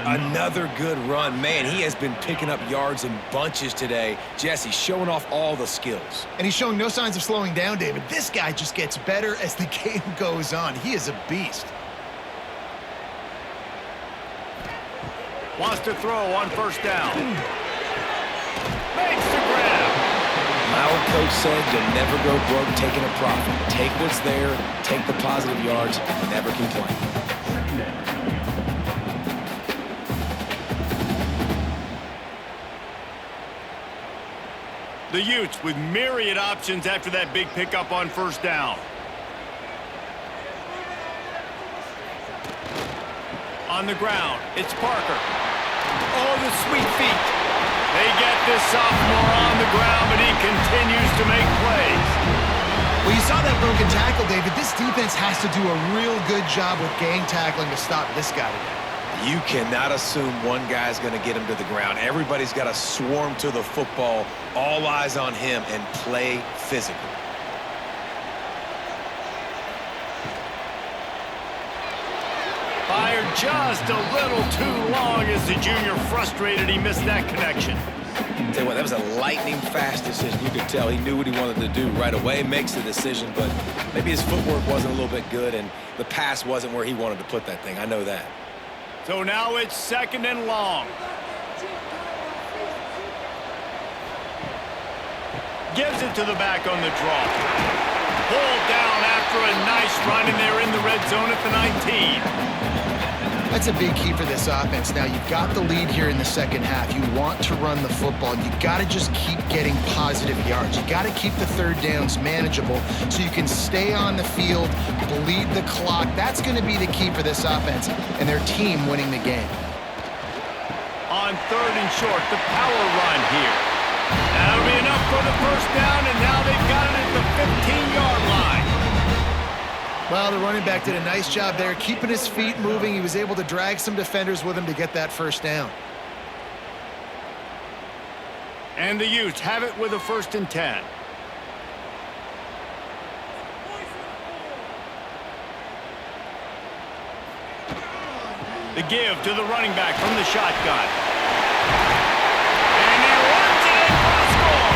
Another good run. Man, he has been picking up yards in bunches today. Jesse showing off all the skills. And he's showing no signs of slowing down, David. This guy just gets better as the game goes on. He is a beast. Wants to throw on 1st down. Makes the grab. My old coach said you'll never go broke taking a profit. Take what's there, take the positive yards, never complain. The Utes with myriad options after that big pickup on 1st down. On the ground, it's Parker. Oh, the sweet feet. They get this sophomore on the ground, but he continues to make plays. Well, you saw that broken tackle, David. This defense has to do a real good job with gang tackling to stop this guy today. You cannot assume one guy's going to get him to the ground. Everybody's got to swarm to the football, all eyes on him, and play physical. Fired just a little too long as the junior frustrated he missed that connection. Tell you what, that was a lightning-fast decision. You could tell he knew what he wanted to do right away, makes the decision, but maybe his footwork wasn't a little bit good, and the pass wasn't where he wanted to put that thing. I know that. So now it's 2nd and long. Gives it to the back on the draw. Pulled down after a nice run, and they're in the red zone at the 19. That's a big key for this offense. Now, you've got the lead here in the second half. You want to run the football. You got to just keep getting positive yards. You got to keep the third downs manageable so you can stay on the field, bleed the clock. That's going to be the key for this offense and their team winning the game. On 3rd and short, the power run here. That'll be enough for the first down, and now they've got it at the 15-yard line. Well, the running back did a nice job there, keeping his feet moving. He was able to drag some defenders with him to get that first down. And the Utes have it with a 1st and 10. The give to the running back from the shotgun. And he runs it in for a score.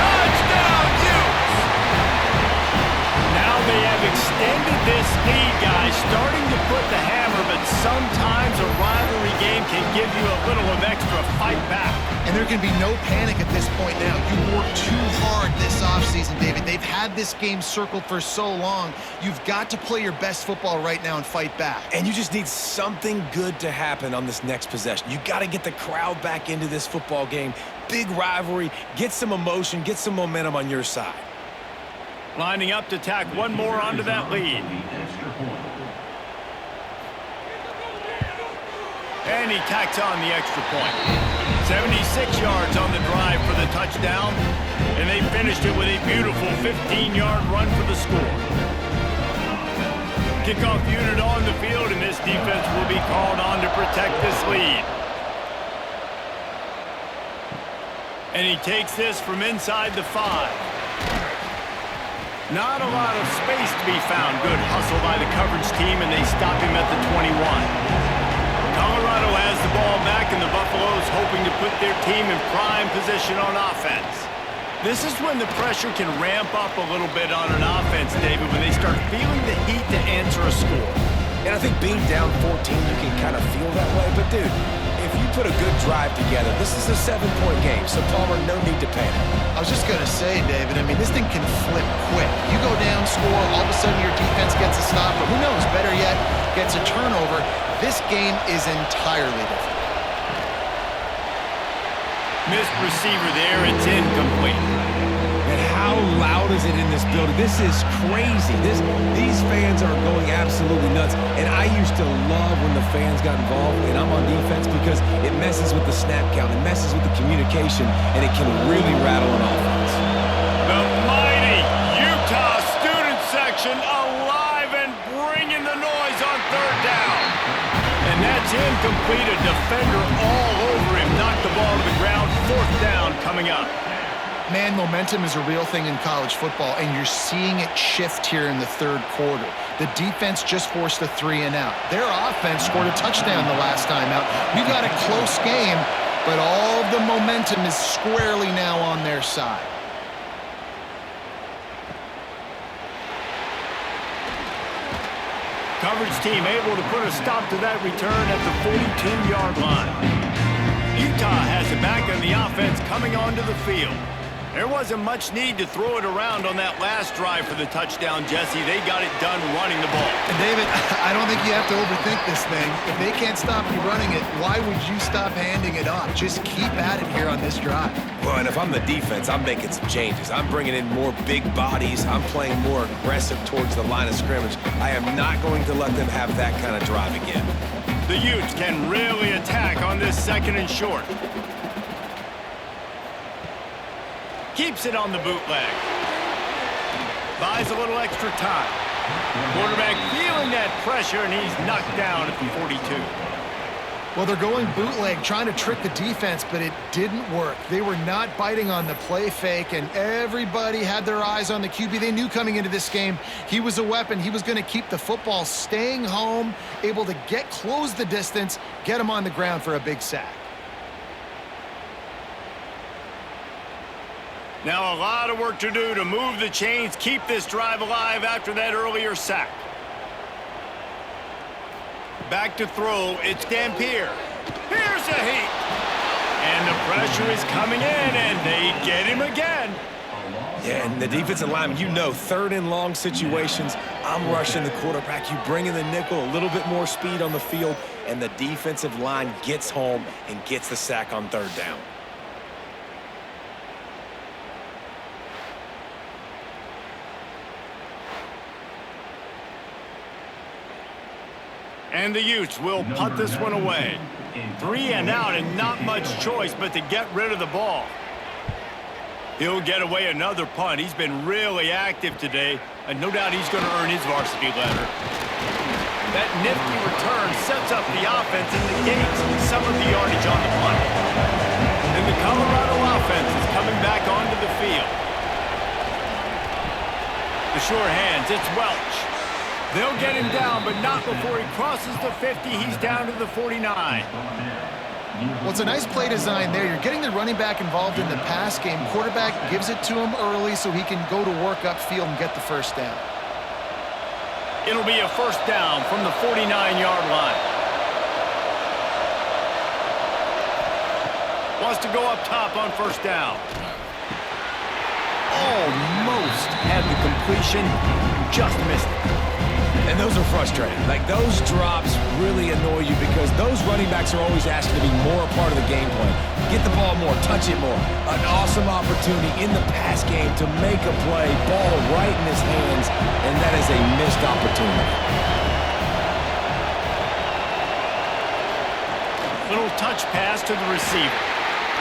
Touchdown, Utes! Now they have extended this lead, guys, starting to put the hammer, but sometimes a rivalry game can give you a little of extra fight back. And there can be no panic at this point now. You worked too hard this offseason, David. They've had this game circled for so long. You've got to play your best football right now and fight back. And you just need something good to happen on this next possession. You got to get the crowd back into this football game. Big rivalry. Get some emotion. Get some momentum on your side. Lining up to tack one more onto that lead. And he tacks on the extra point. 76 yards on the drive for the touchdown. And they finished it with a beautiful 15-yard run for the score. Kickoff unit on the field, and this defense will be called on to protect this lead. And he takes this from inside the 5. Not a lot of space to be found. Good hustle by the coverage team, and they stop him at the 21. Colorado has the ball back, and the Buffaloes hoping to put their team in prime position on offense. This is when the pressure can ramp up a little bit on an offense, David, when they start feeling the heat to answer a score. And I think being down 14, you can kind of feel that way. But, dude, if you put a good drive together, this is a 7-point game, so Palmer, no need to panic. I was just going to say, David, I mean, this thing can flip quick. You go down, score, all of a sudden your defense gets a stop, or who knows, better yet, gets a turnover. This game is entirely different. Missed receiver there. It's incomplete. And how loud is it in this building? This is crazy. These fans are going absolutely nuts. And I used to love when the fans got involved, and I'm on defense, because it messes with the snap count, it messes with the communication, and it can really rattle an offense. The mighty Utah student section alive and bringing the noise on 3rd down. And that's incomplete. A defender all over him. Knocked the ball to the ground. 4th down coming up. Man, momentum is a real thing in college football, and you're seeing it shift here in the 3rd quarter. The defense just forced a 3-and-out. Their offense scored a touchdown the last time out. We got a close game, but all of the momentum is squarely now on their side. Coverage team able to put a stop to that return at the 42-yard line. Utah has it back, and the offense coming onto the field. There wasn't much need to throw it around on that last drive for the touchdown, Jesse. They got it done running the ball. And David, I don't think you have to overthink this thing. If they can't stop you running it, why would you stop handing it off? Just keep at it here on this drive. Well, and if I'm the defense, I'm making some changes. I'm bringing in more big bodies. I'm playing more aggressive towards the line of scrimmage. I am not going to let them have that kind of drive again. The Utes can really attack on this 2nd and short. Keeps it on the bootleg. Buys a little extra time. Quarterback feeling that pressure, and he's knocked down at the 42. Well, they're going bootleg, trying to trick the defense, but it didn't work. They were not biting on the play fake, and everybody had their eyes on the QB. They knew coming into this game he was a weapon. He was going to keep the football staying home, able to close the distance, get him on the ground for a big sack. Now a lot of work to do to move the chains, keep this drive alive after that earlier sack. Back to throw, it's Dampier. Here's a heat. And the pressure is coming in, and they get him again. Yeah, and the defensive lineman, you know, third and long situations, I'm rushing the quarterback. You bring in the nickel, a little bit more speed on the field, and the defensive line gets home and gets the sack on third down. And the Utes will punt this one away. 3 and out and not much choice but to get rid of the ball. He'll get away another punt. He's been really active today, and no doubt he's going to earn his varsity letter. That nifty return sets up the offense and negates some of the yardage on the punt. And the Colorado offense is coming back onto the field. The sure hands, it's Welch. They'll get him down, but not before he crosses the 50. He's down to the 49. Well, it's a nice play design there. You're getting the running back involved in the pass game. Quarterback gives it to him early so he can go to work upfield and get the first down. It'll be a first down from the 49-yard line. Wants to go up top on first down. Almost had the completion, just missed it. And those are frustrating. Like, those drops really annoy you because those running backs are always asked to be more a part of the game plan. Get the ball more, touch it more. An awesome opportunity in the pass game to make a play, ball right in his hands, and that is a missed opportunity. Little touch pass to the receiver.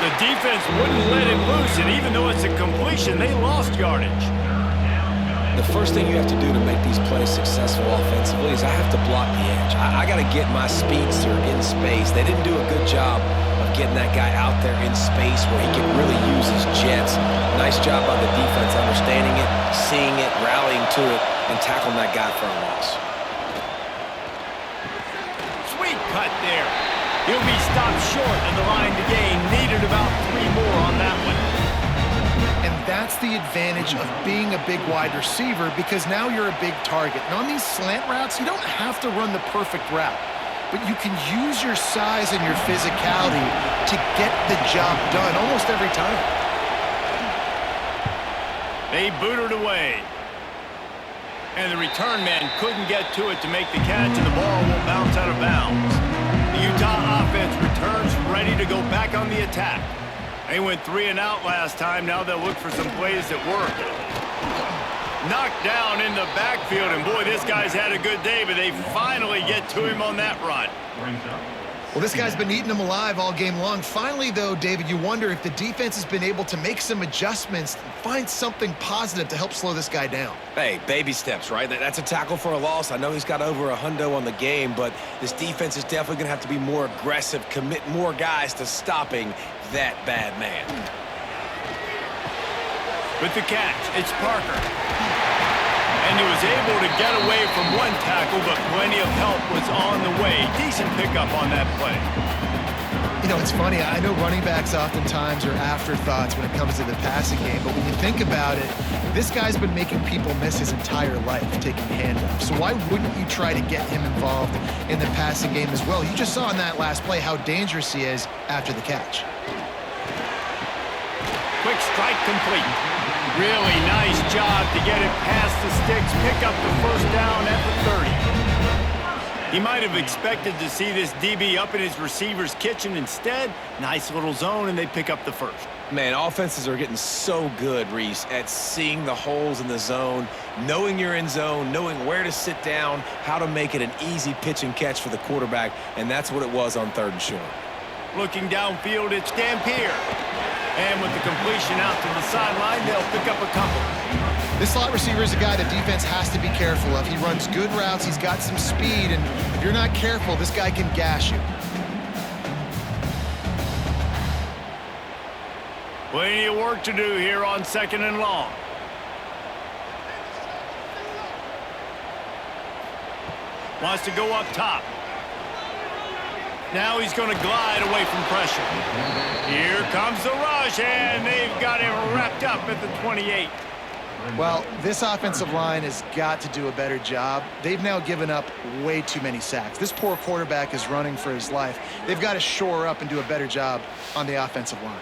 The defense wouldn't let it loose, and even though it's a completion, they lost yardage. The first thing you have to do to make these plays successful offensively is I have to block the edge. I got to get my speedster in space. They didn't do a good job of getting that guy out there in space where he can really use his jets. Nice job by the defense understanding it, seeing it, rallying to it, and tackling that guy for a loss. Sweet cut there. He'll be stopped short of the line to gain. Needed about 3 more on that one. And that's the advantage of being a big wide receiver because now you're a big target. And on these slant routes, you don't have to run the perfect route, but you can use your size and your physicality to get the job done almost every time. They boot it away. And the return man couldn't get to it to make the catch, and the ball will bounce out of bounds. The Utah offense returns ready to go back on the attack. They went 3 and out last time. Now they'll look for some plays that work. Knocked down in the backfield, and boy, this guy's had a good day, but they finally get to him on that run. Well, this guy's been eating them alive all game long. Finally, though, David, you wonder if the defense has been able to make some adjustments, find something positive to help slow this guy down. Hey, baby steps, right? That's a tackle for a loss. I know he's got over $100 on the game, but this defense is definitely going to have to be more aggressive, commit more guys to stopping that bad man. With the catch, it's Parker. And he was able to get away from one tackle, but plenty of help was on the way. Decent pickup on that play. You know, it's funny. I know running backs oftentimes are afterthoughts when it comes to the passing game, but when you think about it, this guy's been making people miss his entire life taking handoffs. So why wouldn't you try to get him involved in the passing game as well? You just saw in that last play how dangerous he is after the catch. Quick strike complete. Really nice job to get it past the sticks, pick up the first down at the 30. He might have expected to see this DB up in his receiver's kitchen. Instead, nice little zone, and they pick up the first. Man, offenses are getting so good, Reese, at seeing the holes in the zone, knowing you're in zone, knowing where to sit down, how to make it an easy pitch and catch for the quarterback, and that's what it was on 3rd and short. Looking downfield, it's Dampier. And with the completion out to the sideline, they'll pick up a couple. This slot receiver is a guy the defense has to be careful of. He runs good routes, he's got some speed, and if you're not careful, this guy can gash you. Plenty of work to do here on 2nd and long. Wants to go up top. Now he's going to glide away from pressure. Here comes the rush, and they've got him wrapped up at the 28. Well, this offensive line has got to do a better job. They've now given up way too many sacks. This poor quarterback is running for his life. They've got to shore up and do a better job on the offensive line.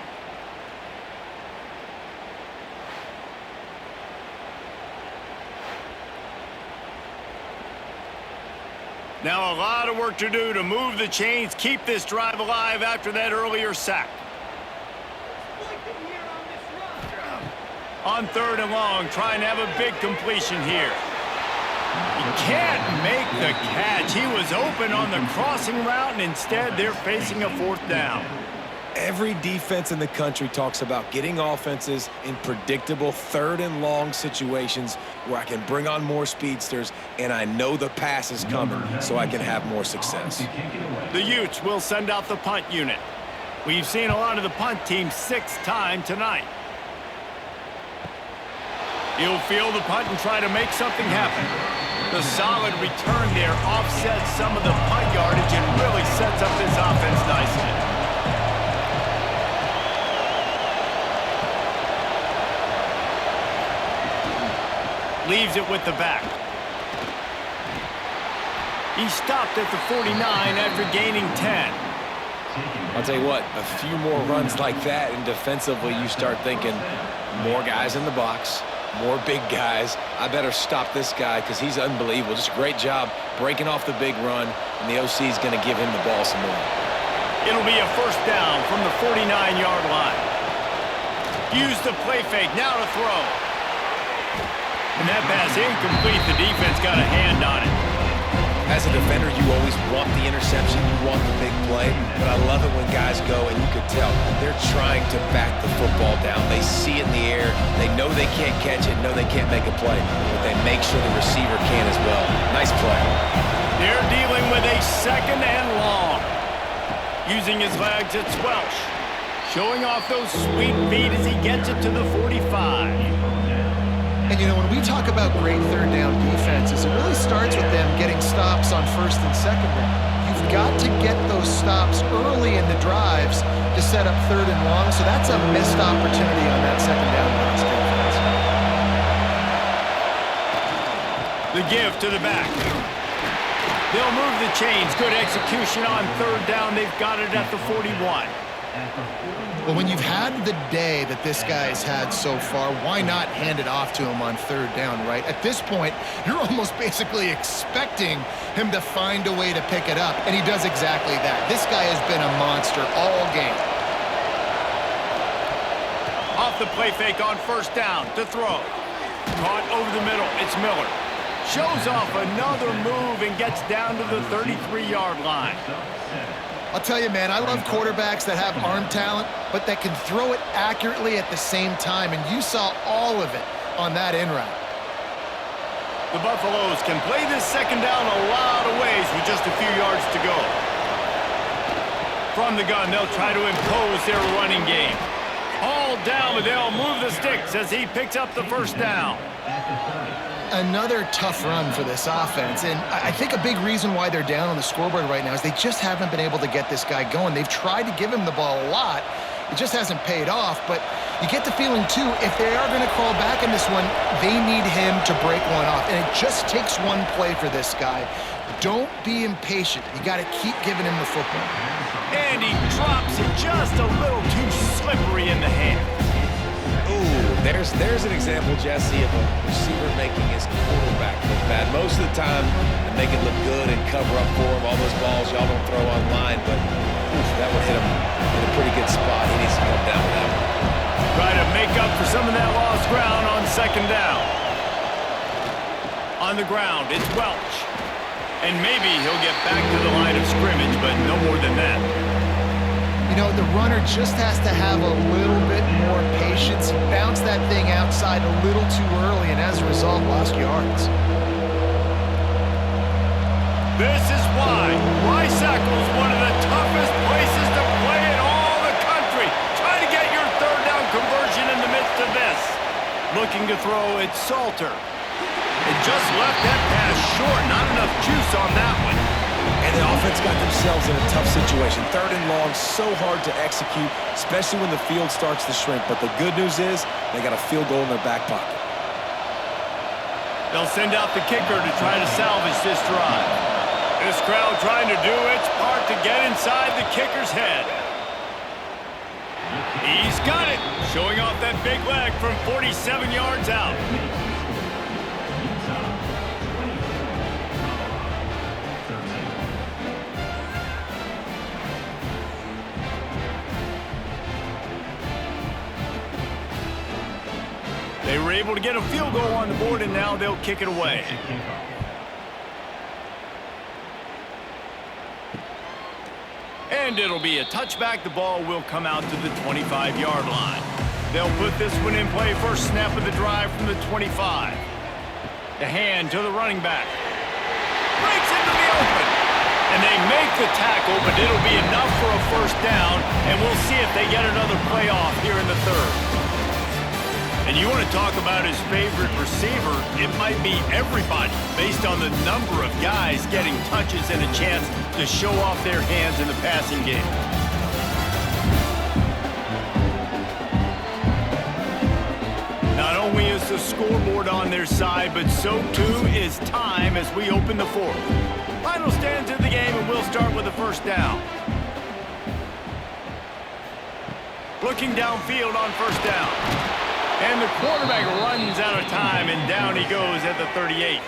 Now a lot of work to do to move the chains, keep this drive alive after that earlier sack. On 3rd and long, trying to have a big completion here. He can't make the catch. He was open on the crossing route, and instead they're facing a 4th down. Every defense in the country talks about getting offenses in predictable 3rd and long situations where I can bring on more speedsters and I know the pass is coming so I can have more success. The Utes will send out the punt unit. We've seen a lot of the punt team 6th time tonight. He'll field the punt and try to make something happen. The solid return there offsets some of the punt yardage and really sets up this offense nicely. Leaves it with the back. He stopped at the 49 after gaining 10. I'll tell you what, a few more runs like that, and defensively you start thinking more guys in the box, more big guys. I better stop this guy because he's unbelievable. Just a great job breaking off the big run, and the OC is going to give him the ball some more. It'll be a 1st down from the 49-yard line. Use the play fake, now to throw. And that pass incomplete. The defense got a hand on it. As a defender, you always want the interception, you want the big play, but I love it when guys go, and you can tell they're trying to back the football down. They see it in the air. They know they can't catch it, know they can't make a play, but they make sure the receiver can as well. Nice play. They're dealing with a 2nd and long. Using his legs, it's Welsh. Showing off those sweet feet as he gets it to the 45. And, you know, when we talk about great 3rd down defenses, it really starts with them getting stops on 1st and 2nd down. You've got to get those stops early in the drives to set up 3rd and long, so that's a missed opportunity on that 2nd down by this defense. The give to the back. They'll move the chains. Good execution on 3rd down. They've got it at the 41. Well, when you've had the day that this guy's had so far, why not hand it off to him on 3rd down, right? At this point, you're almost basically expecting him to find a way to pick it up, and he does exactly that. This guy has been a monster all game. Off the play fake on 1st down to throw. Caught over the middle. It's Miller. Shows off another move and gets down to the 33-yard line. I'll tell you, man, I love quarterbacks that have arm talent, but that can throw it accurately at the same time, and you saw all of it on that in route. The Buffaloes can play this 2nd down a lot of ways with just a few yards to go. From the gun, they'll try to impose their running game. All down, but they'll move the sticks as he picks up the 1st down. Another tough run for this offense, and I think a big reason why they're down on the scoreboard right now is they just haven't been able to get this guy going. They've tried to give him the ball a lot. It just hasn't paid off, but you get the feeling, too, if they are going to crawl back in this one, they need him to break one off, and it just takes one play for this guy. Don't be impatient. You got to keep giving him the football. And he drops it just a little too slippery in the hand. There's an example, Jesse, of a receiver making his quarterback look bad. Most of the time, they make it look good and cover up for him. All those balls y'all don't throw online, but that would hit him in a pretty good spot. He needs to come down with that one. Try to make up for some of that lost ground on 2nd down. On the ground, it's Welch. And maybe he'll get back to the line of scrimmage, but no more than that. You know, the runner just has to have a little bit more patience. He bounced that thing outside a little too early, and as a result, lost yards. This is why Rivalry is one of the toughest places to play in all the country. Try to get your 3rd down Looking to throw, it's Salter. And just left that pass short. Not enough juice on that one. And the offense got themselves in a tough situation. 3rd and long, so hard to execute, especially when the field starts to shrink. But the good news is they got a field goal in their back pocket. They'll send out the kicker to try to salvage this drive. This crowd trying to do its part to get inside the kicker's head. He's got it, showing off that big leg from 47 yards out. They were able to get a field goal on the board, and now they'll kick it away. And it'll be a touchback. The ball will come out to the 25-yard line. They'll put this one in play. First snap of the drive from the 25. The hand to the running back. Breaks into the open. And they make the tackle, but it'll be enough for a first down. And we'll see if they get another play off here in the 3rd. And you want to talk about his favorite receiver, it might be everybody based on the number of guys getting touches and a chance to show off their hands in the passing game. Not only is the scoreboard on their side, but so too is time as we open the 4th. Final stands in the game, and we'll start with the first down. Looking downfield on first down. And the quarterback runs out of time, and down he goes at the 38.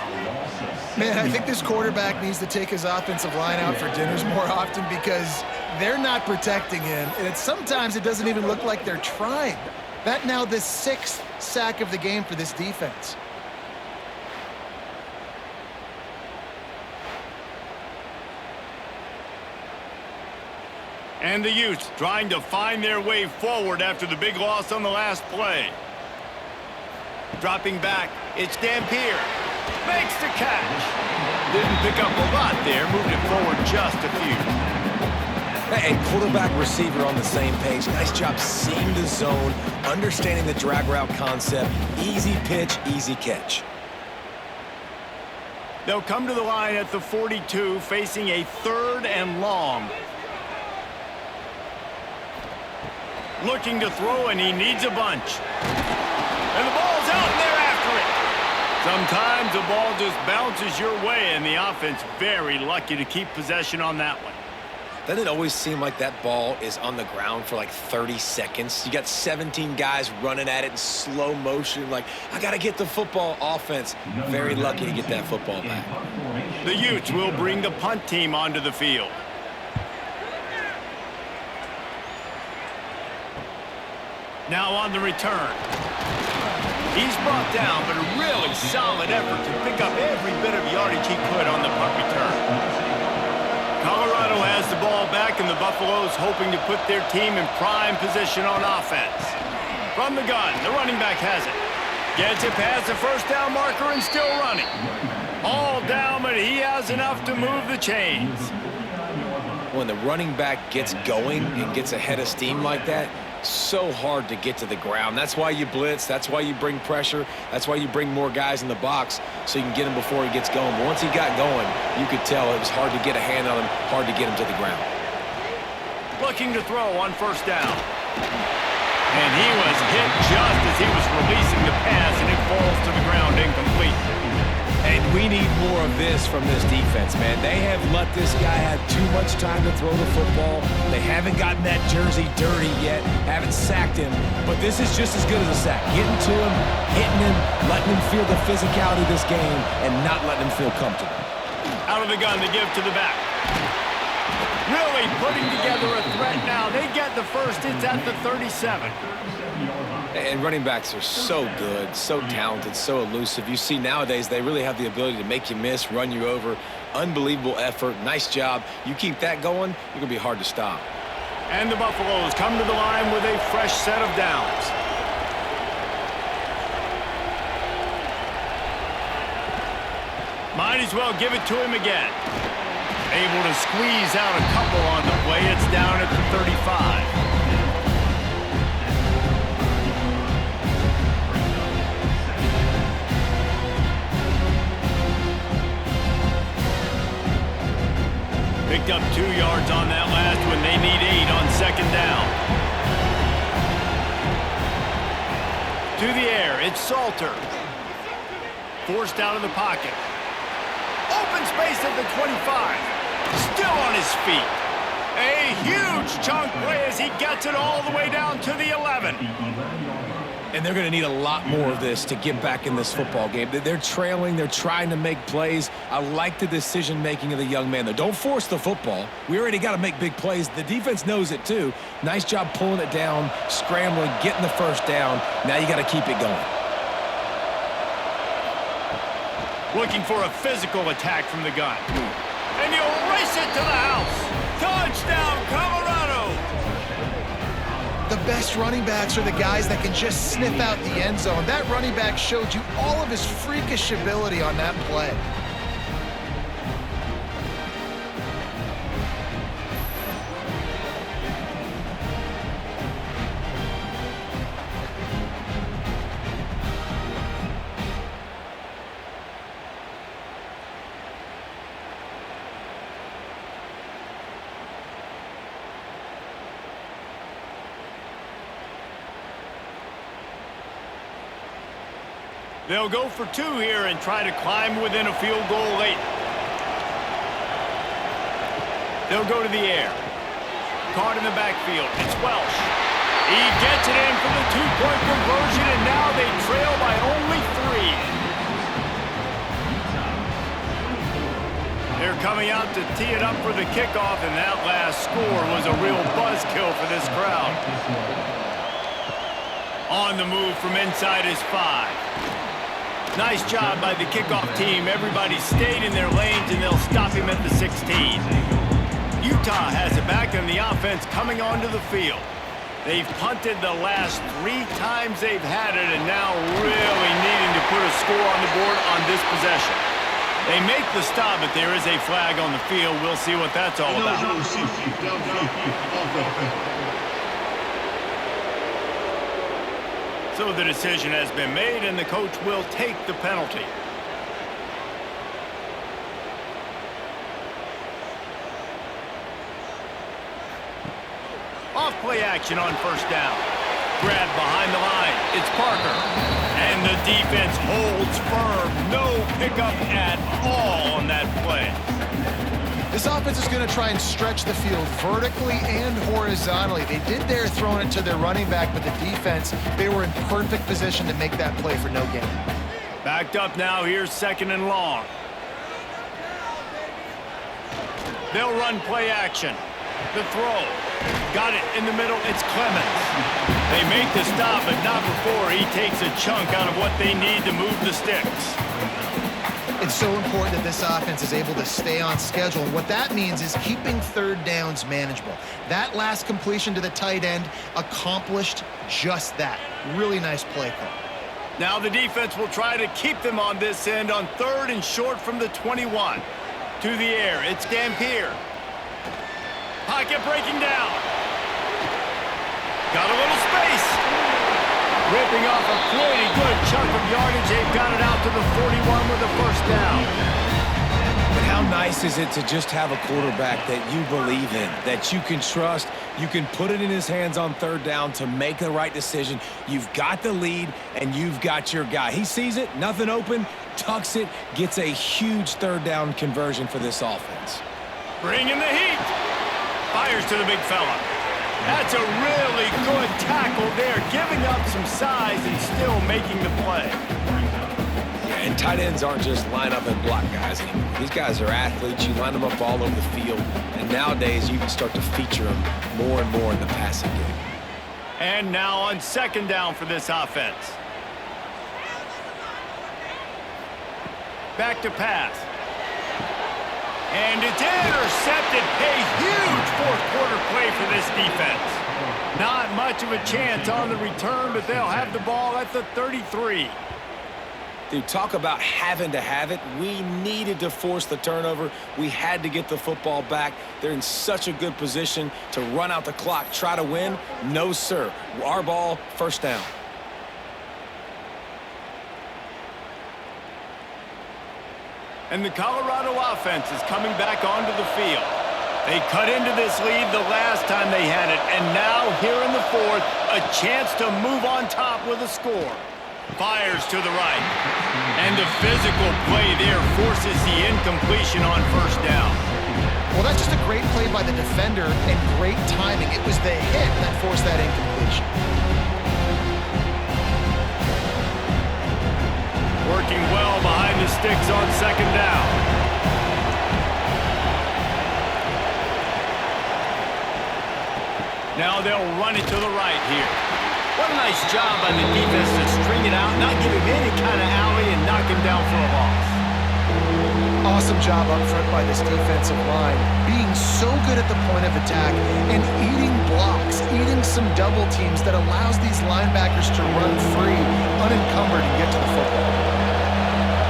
Man, I think this quarterback needs to take his offensive line out for dinners more often because they're not protecting him. And sometimes it doesn't even look like they're trying. That now the 6th sack of the game for this defense. And the Utes trying to find their way forward after the big loss on the last play. Dropping back, it's Dampier. Makes the catch. Didn't pick up a lot there, moved it forward just a few. And quarterback receiver on the same page. Nice job seeing the zone, understanding the drag route concept. Easy pitch, easy catch. They'll come to the line at the 42, facing a 3rd and long. Looking to throw, and he needs a bunch. And the ball's out, and they're after it. Sometimes the ball just bounces your way, and the offense very lucky to keep possession on that one. Doesn't it always seem like that ball is on the ground for like 30 seconds? You got 17 guys running at it in slow motion, like, I got to get the football. Offense, very lucky to get that football back. The Utes will bring the punt team onto the field. Now on the return. He's brought down, but a really solid effort to pick up every bit of yardage he could on the punt return. Colorado has the ball back, and the Buffaloes hoping to put their team in prime position on offense. From the gun, the running back has it. Gets it past the first down marker and still running. All down, but he has enough to move the chains. When the running back gets going and gets ahead of steam like that, so hard to get to the ground. That's why you blitz. That's why you bring pressure. That's why you bring more guys in the box so you can get him before he gets going. But once he got going, you could tell it was hard to get a hand on him, hard to get him to the ground. Looking to throw on first down. And he was hit just as he was releasing the pass, and it falls to the ground incomplete. And we need more of this from this defense, man. They have let this guy have too much time to throw the football. They haven't gotten that jersey dirty yet, haven't sacked him. But this is just as good as a sack. Getting to him, hitting him, letting him feel the physicality of this game, and not letting him feel comfortable. Out of the gun, they give to the back. Really putting together a threat now. They get the first. It's at the 37. And running backs are so good, so talented, so elusive. You see nowadays they really have the ability to make you miss, run you over. Unbelievable effort. Nice job. You keep that going, you're going to be hard to stop. And the Buffaloes come to the line with a fresh set of downs. Might as well give it to him again. Able to squeeze out a couple on the play. It's down at the 35. Picked up 2 yards on that last one. They need 8 on second down. To the air, it's Salter. Forced out of the pocket. Open space at the 25. Still on his feet. A huge chunk play as he gets it all the way down to the 11. And they're going to need a lot more of this to get back in this football game. They're trailing. They're trying to make plays. I like the decision-making of the young man, though. Don't force the football. We already got to make big plays. The defense knows it, too. Nice job pulling it down, scrambling, getting the first down. Now you got to keep it going. Looking for a physical attack from the gun. And you'll race it to the house. Touchdown, Colorado! The best running backs are the guys that can just sniff out the end zone. That running back showed you all of his freakish ability on that play. They'll go for 2 here and try to climb within a field goal late. They'll go to the air. Caught in the backfield. It's Welsh. He gets it in for the 2-point conversion, and now they trail by only 3. They're coming out to tee it up for the kickoff, and that last score was a real buzzkill for this crowd. On the move from inside his 5. Nice job by the kickoff team. Everybody stayed in their lanes, and they'll stop him at the 16. Utah has it back, and the offense coming onto the field. They've punted the last 3 times they've had it, and now really needing to put a score on the board on this possession. They make the stop, but there is a flag on the field. We'll see what that's all about. So the decision has been made, and the coach will take the penalty. Off play action on first down. Grab behind the line. It's Parker. And the defense holds firm. No pickup at all on that play. This offense is going to try and stretch the field vertically and horizontally. They did there throwing it to their running back, but the defense, they were in perfect position to make that play for no gain. Backed up now. Here's 2nd and long. They'll run play action. The throw. Got it in the middle. It's Clemens. They make the stop, but not before he takes a chunk out of what they need to move the sticks. It's so important that this offense is able to stay on schedule. And what that means is keeping 3rd downs manageable. That last completion to the tight end accomplished just that. Really nice play call. Now the defense will try to keep them on this end on 3rd and short from the 21. To the air, it's Dampier. Pocket breaking down. Got a little space. Ripping off a pretty good chunk of yardage. They've got it out to the 41 with a first down. But how nice is it to just have a quarterback that you believe in, that you can trust, you can put it in his hands on 3rd down to make the right decision. You've got the lead, and you've got your guy. He sees it, nothing open, tucks it, gets a huge 3rd down conversion for this offense. Bringing the heat. Fires to the big fella. That's a really good tackle there, giving up some size and still making the play. Yeah, and tight ends aren't just line up and block guys anymore. These guys are athletes. You line them up all over the field, and nowadays you can start to feature them more and more in the passing game. And now on 2nd down for this offense. Back to pass. And it's intercepted. A huge 4th quarter play for this defense. Not much of a chance on the return, but they'll have the ball at the 33. Dude, talk about having to have it. We needed to force the turnover. We had to get the football back. They're in such a good position to run out the clock, try to win. No, sir. Our ball, first down. And the Colorado offense is coming back onto the field. They cut into this lead the last time they had it, and now here in the fourth, a chance to move on top with a score. Fires to the right. And the physical play there forces the incompletion on first down. Well, that's just a great play by the defender and great timing. It was the hit that forced that incompletion. Working well behind the sticks on second down. Now they'll run it to the right here. What a nice job by the defense to string it out, not give him any kind of alley, and knock him down for a loss. Awesome job up front by this defensive line, being so good at the point of attack and eating blocks, eating some double teams that allows these linebackers to run free, unencumbered, and get to the football.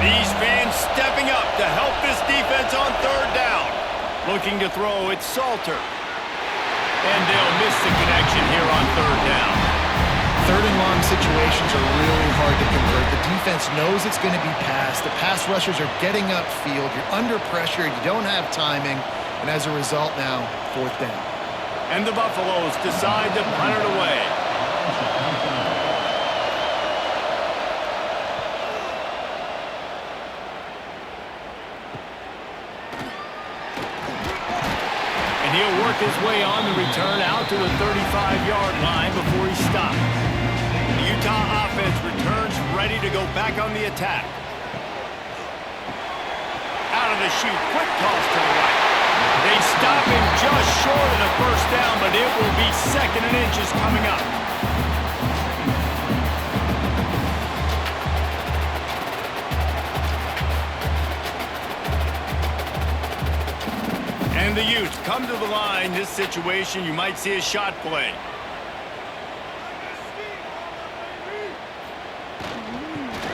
These fans stepping up to help this defense on third down. Looking to throw, it's Salter. And they'll miss the connection here on third down. Third and long situations are really hard to convert. The defense knows it's going to be passed. The pass rushers are getting upfield. You're under pressure. You don't have timing. And as a result now, fourth down. And the Buffaloes decide to punt it away. And he'll work his way on the return out to the 35-yard line before he stops. The Utah offense returns ready to go back on the attack. Out of the chute, quick toss to the right. They stop him just short of the first down, but it will be second and inches coming up. And the Utes come to the line. This situation, you might see a shot play.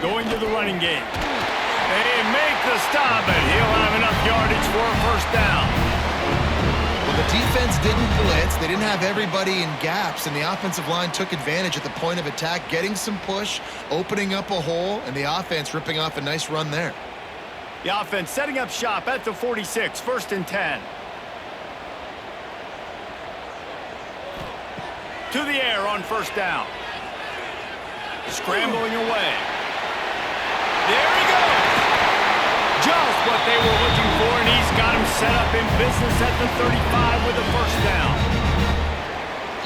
Going to the running game. They make the stop, and he'll have enough yardage for a first down. Well, the defense didn't blitz. They didn't have everybody in gaps, and the offensive line took advantage at the point of attack, getting some push, opening up a hole, and the offense ripping off a nice run there. The offense setting up shop at the 46, first and 10. To the air on first down. Scrambling away. There he goes. Just what they were looking for, and he's got him set up in business at the 35 with a first down.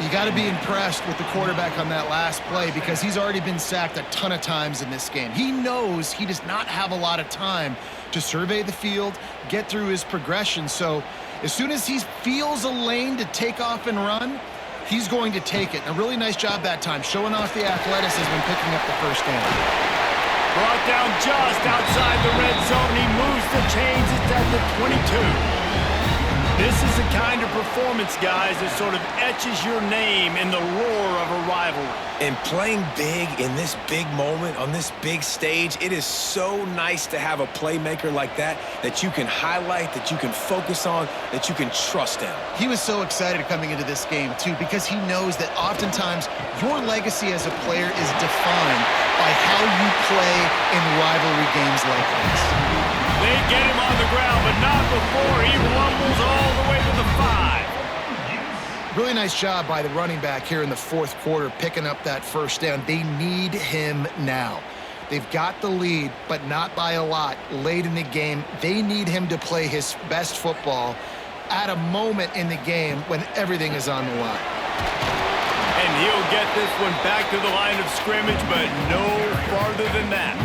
You got to be impressed with the quarterback on that last play because he's already been sacked a ton of times in this game. He knows he does not have a lot of time to survey the field, get through his progression. So as soon as he feels a lane to take off and run, he's going to take it. And a really nice job that time, showing off the athleticism and picking up the first down. Brought down just outside the red zone. He moves the chains. It's at the 22. This is the kind of performance, guys, that sort of etches your name in the roar of a rivalry. And playing big in this big moment, on this big stage, it is so nice to have a playmaker like that you can highlight, that you can focus on, that you can trust in. He was so excited coming into this game, too, because he knows that oftentimes your legacy as a player is defined by how you play in rivalry games like this. They get him on the ground, but not before he rumbles all the way to the 5. Really nice job by the running back here in the fourth quarter, picking up that first down. They need him now. They've got the lead, but not by a lot late in the game. They need him to play his best football at a moment in the game when everything is on the line. And he'll get this one back to the line of scrimmage, but no farther than that.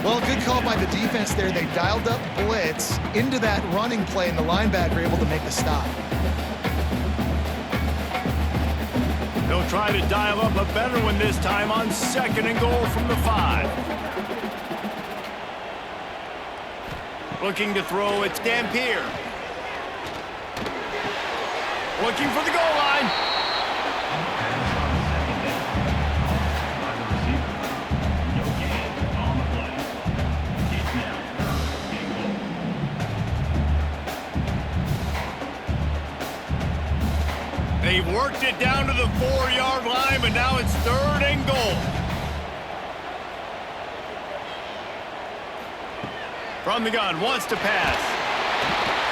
Well, good call by the defense there. They dialed up blitz into that running play, and the linebacker able to make the stop. They'll try to dial up a better one this time on second and goal from the 5. Looking to throw, it's Dampier. Looking for the goal line. They've worked it down to the 4-yard line, but now it's third and goal. From the gun, wants to pass.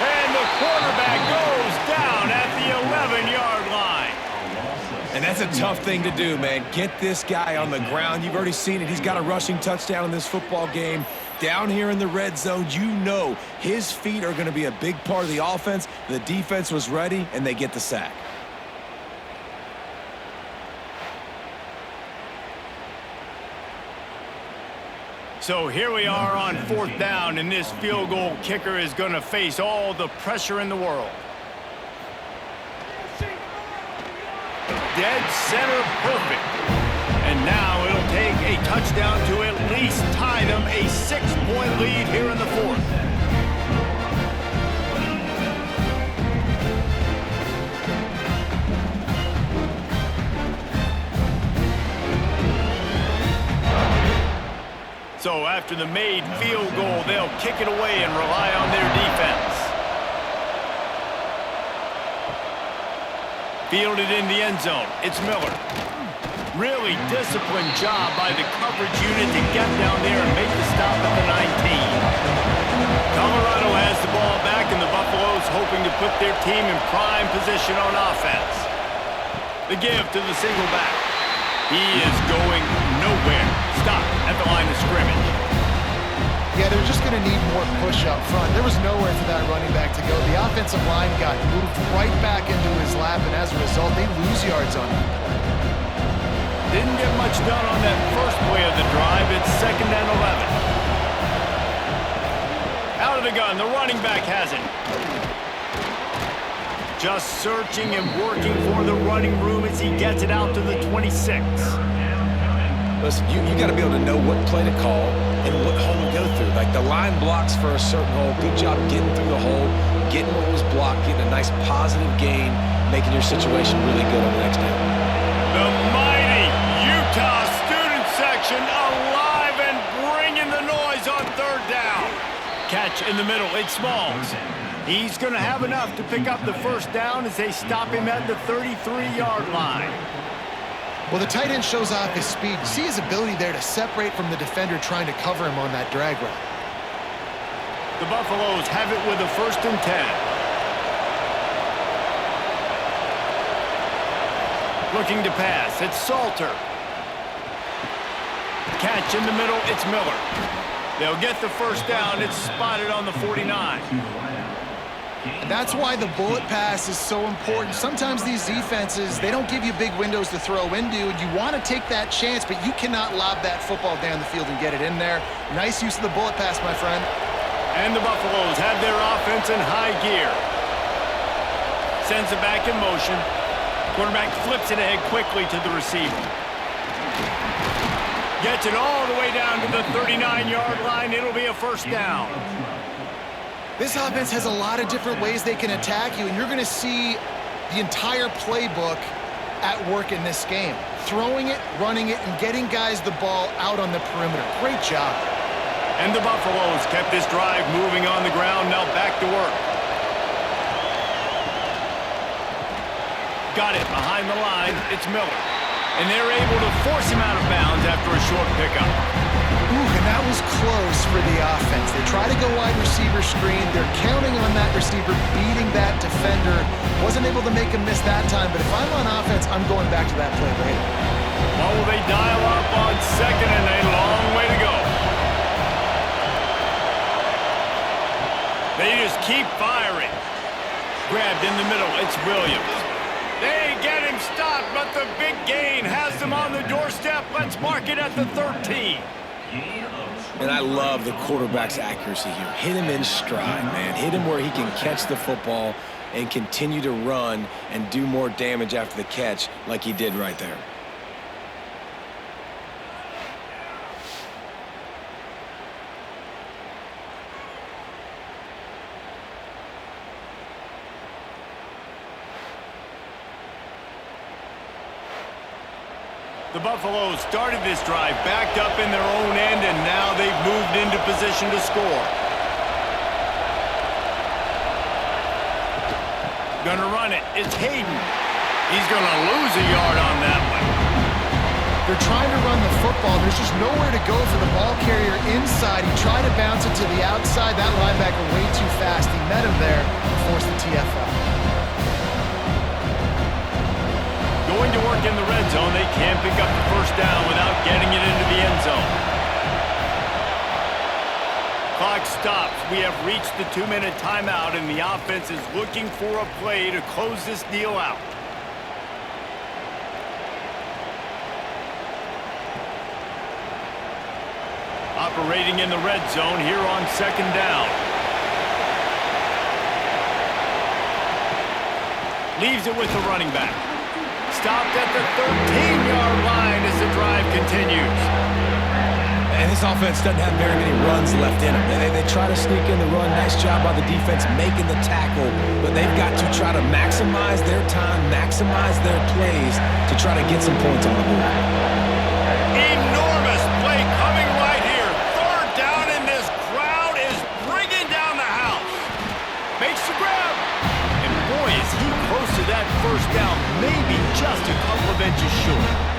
And the quarterback goes down at the 11-yard line. And that's a tough thing to do, man. Get this guy on the ground. You've already seen it. He's got a rushing touchdown in this football game. Down here in the red zone, you know his feet are going to be a big part of the offense. The defense was ready, and they get the sack. So here we are on 4th down, and this field goal kicker is going to face all the pressure in the world. Dead center perfect. And now it'll take a touchdown to at least tie them a 6-point lead here in the 4th. So after the made field goal, they'll kick it away and rely on their defense. Fielded in the end zone. It's Miller. Really disciplined job by the coverage unit to get down there and make the stop at the 19. Colorado has the ball back, and the Buffaloes hoping to put their team in prime position on offense. The give to the single back. He is going nowhere. Stop at the line of scrimmage. Yeah, they're just going to need more push up front. There was nowhere for that running back to go. The offensive line got moved right back into his lap, and as a result, they lose yards on him. Didn't get much done on that first play of the drive. It's 2nd and 11. Out of the gun, the running back has it. Just searching and working for the running room as he gets it out to the 26. Listen, you got to be able to know what play to call and what hole to go through. Like the line blocks for a certain hole. Good job getting through the hole, getting what was blocked, getting a nice positive gain, making your situation really good on the next down. The mighty Utah student section alive and bringing the noise on 3rd down. Catch in the middle. It's Smalls. He's going to have enough to pick up the 1st down as they stop him at the 33-yard line. Well, the tight end shows off his speed. You see his ability there to separate from the defender trying to cover him on that drag route. The Buffaloes have it with a 1st and 10. Looking to pass. It's Salter. Catch in the middle. It's Miller. They'll get the 1st down. It's spotted on the 49. That's why the bullet pass is so important. Sometimes these defenses, they don't give you big windows to throw into, and you want to take that chance, but you cannot lob that football down the field and get it in there. Nice use of the bullet pass, my friend. And the Buffaloes have their offense in high gear. Sends it back in motion. Quarterback flips it ahead quickly to the receiver. Gets it all the way down to the 39-yard line. It'll be a 1st down. This offense has a lot of different ways they can attack you, and you're going to see the entire playbook at work in this game. Throwing it, running it, and getting guys the ball out on the perimeter. Great job. And the Buffaloes kept this drive moving on the ground. Now back to work. Got it behind the line. It's Miller. And they're able to force him out of bounds after a short pickup. And that was close for the offense. They try to go wide receiver screen. They're counting on that receiver beating that defender. Wasn't able to make him miss that time, but if I'm on offense, I'm going back to that play later. Well, will they dial up on 2nd and a long way to go? They just keep firing. Grabbed in the middle, it's Williams. They get him stopped, but the big gain has them on the doorstep. Let's mark it at the 13. And I love the quarterback's accuracy here. Hit him in stride, man. Hit him where he can catch the football and continue to run and do more damage after the catch like he did right there. The Buffaloes started this drive backed up in their own end, and now they've moved into position to score. Gonna run it. It's Hayden. He's gonna lose a yard on that one. They're trying to run the football. There's just nowhere to go for the ball carrier inside. He tried to bounce it to the outside. That linebacker way too fast. He met him there. we have reached the 2-minute timeout, and the offense is looking for a play to close this deal out. Operating in the red zone here on 2nd down. Leaves it with the running back. Stopped at the 13-yard line as the drive continues. And this offense doesn't have very many runs left in them. They try to sneak in the run. Nice job by the defense making the tackle. But they've got to try to maximize their time, maximize their plays to try to get some points on the board. Enormous play coming right here. 3rd down, and this crowd is bringing down the house. Makes the grab. And boy, is he close to that 1st down. Maybe just a couple of inches short.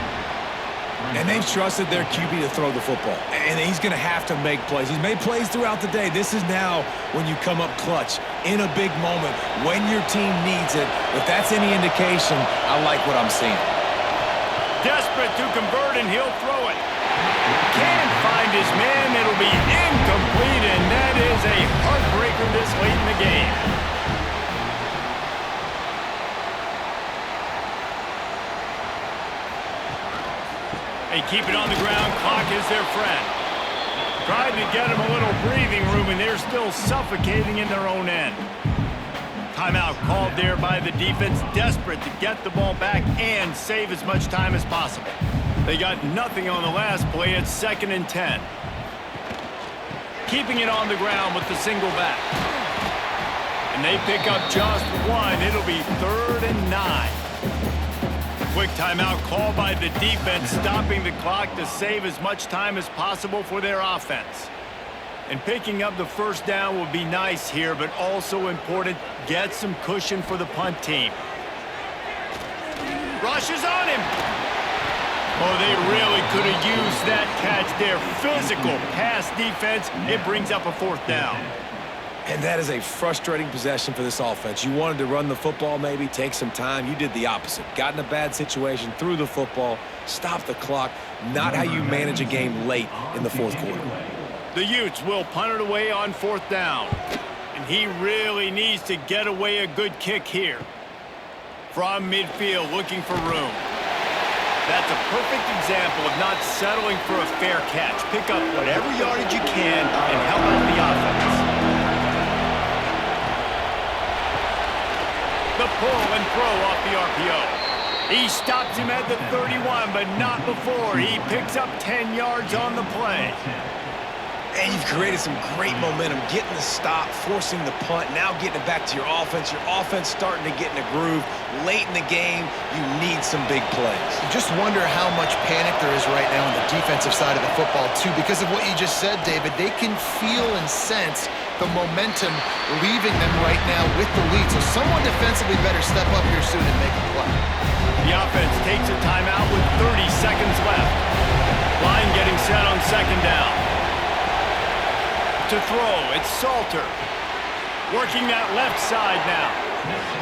And they've trusted their QB to throw the football. And he's going to have to make plays. He's made plays throughout the day. This is now when you come up clutch in a big moment when your team needs it. If that's any indication, I like what I'm seeing. Desperate to convert, and he'll throw it. Can't find his man. It'll be incomplete, and that is a heartbreaker this late in the game. They keep it on the ground. Clock is their friend. Tried to get them a little breathing room, and they're still suffocating in their own end. Timeout called there by the defense, desperate to get the ball back and save as much time as possible. They got nothing on the last play. It's 2nd and 10. Keeping it on the ground with the single back. And they pick up just one. It'll be 3rd and 9. Quick timeout call by the defense, stopping the clock to save as much time as possible for their offense. And picking up the 1st down will be nice here, but also important, get some cushion for the punt team. Rushes on him. Oh, they really could have used that catch there. Physical pass defense. It brings up a 4th down. And that is a frustrating possession for this offense. You wanted to run the football, maybe take some time. You did the opposite. Got in a bad situation, threw the football, stopped the clock. Not how you manage a game late in the 4th quarter. The Utes will punt it away on 4th down. And he really needs to get away a good kick here. From midfield, looking for room. That's a perfect example of not settling for a fair catch. Pick up whatever yardage you can and help out the offense. The pull and throw off the RPO. He stops him at the 31, but not before. He picks up 10 yards on the play. And you've created some great momentum, getting the stop, forcing the punt, now getting it back to your offense. Your offense starting to get in a groove. Late in the game, you need some big plays. You just wonder how much panic there is right now on the defensive side of the football, too, because of what you just said, David. They can feel and sense the momentum leaving them right now with the lead. So someone defensively better step up here soon and make a play. The offense takes a timeout with 30 seconds left. Line getting set on 2nd down. To throw, it's Salter. Working that left side now.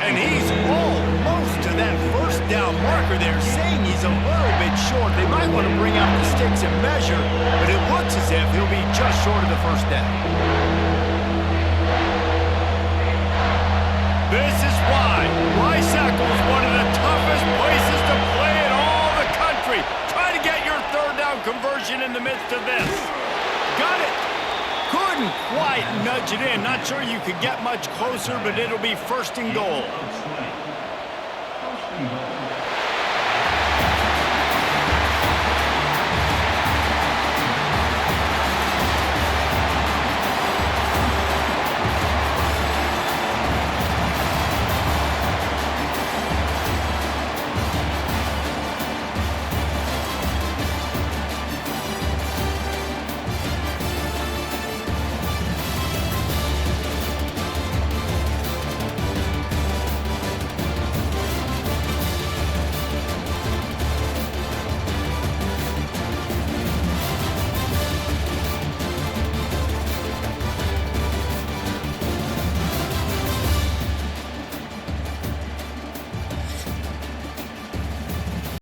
And he's almost to that 1st down marker there, saying he's a little bit short. They might want to bring out the sticks and measure, but it looks as if he'll be just short of the 1st down. This is why Rivalry is one of the toughest places to play in all the country. Try to get your 3rd down conversion in the midst of this. Got it. Couldn't quite nudge it in. Not sure you could get much closer, but it'll be 1st and goal.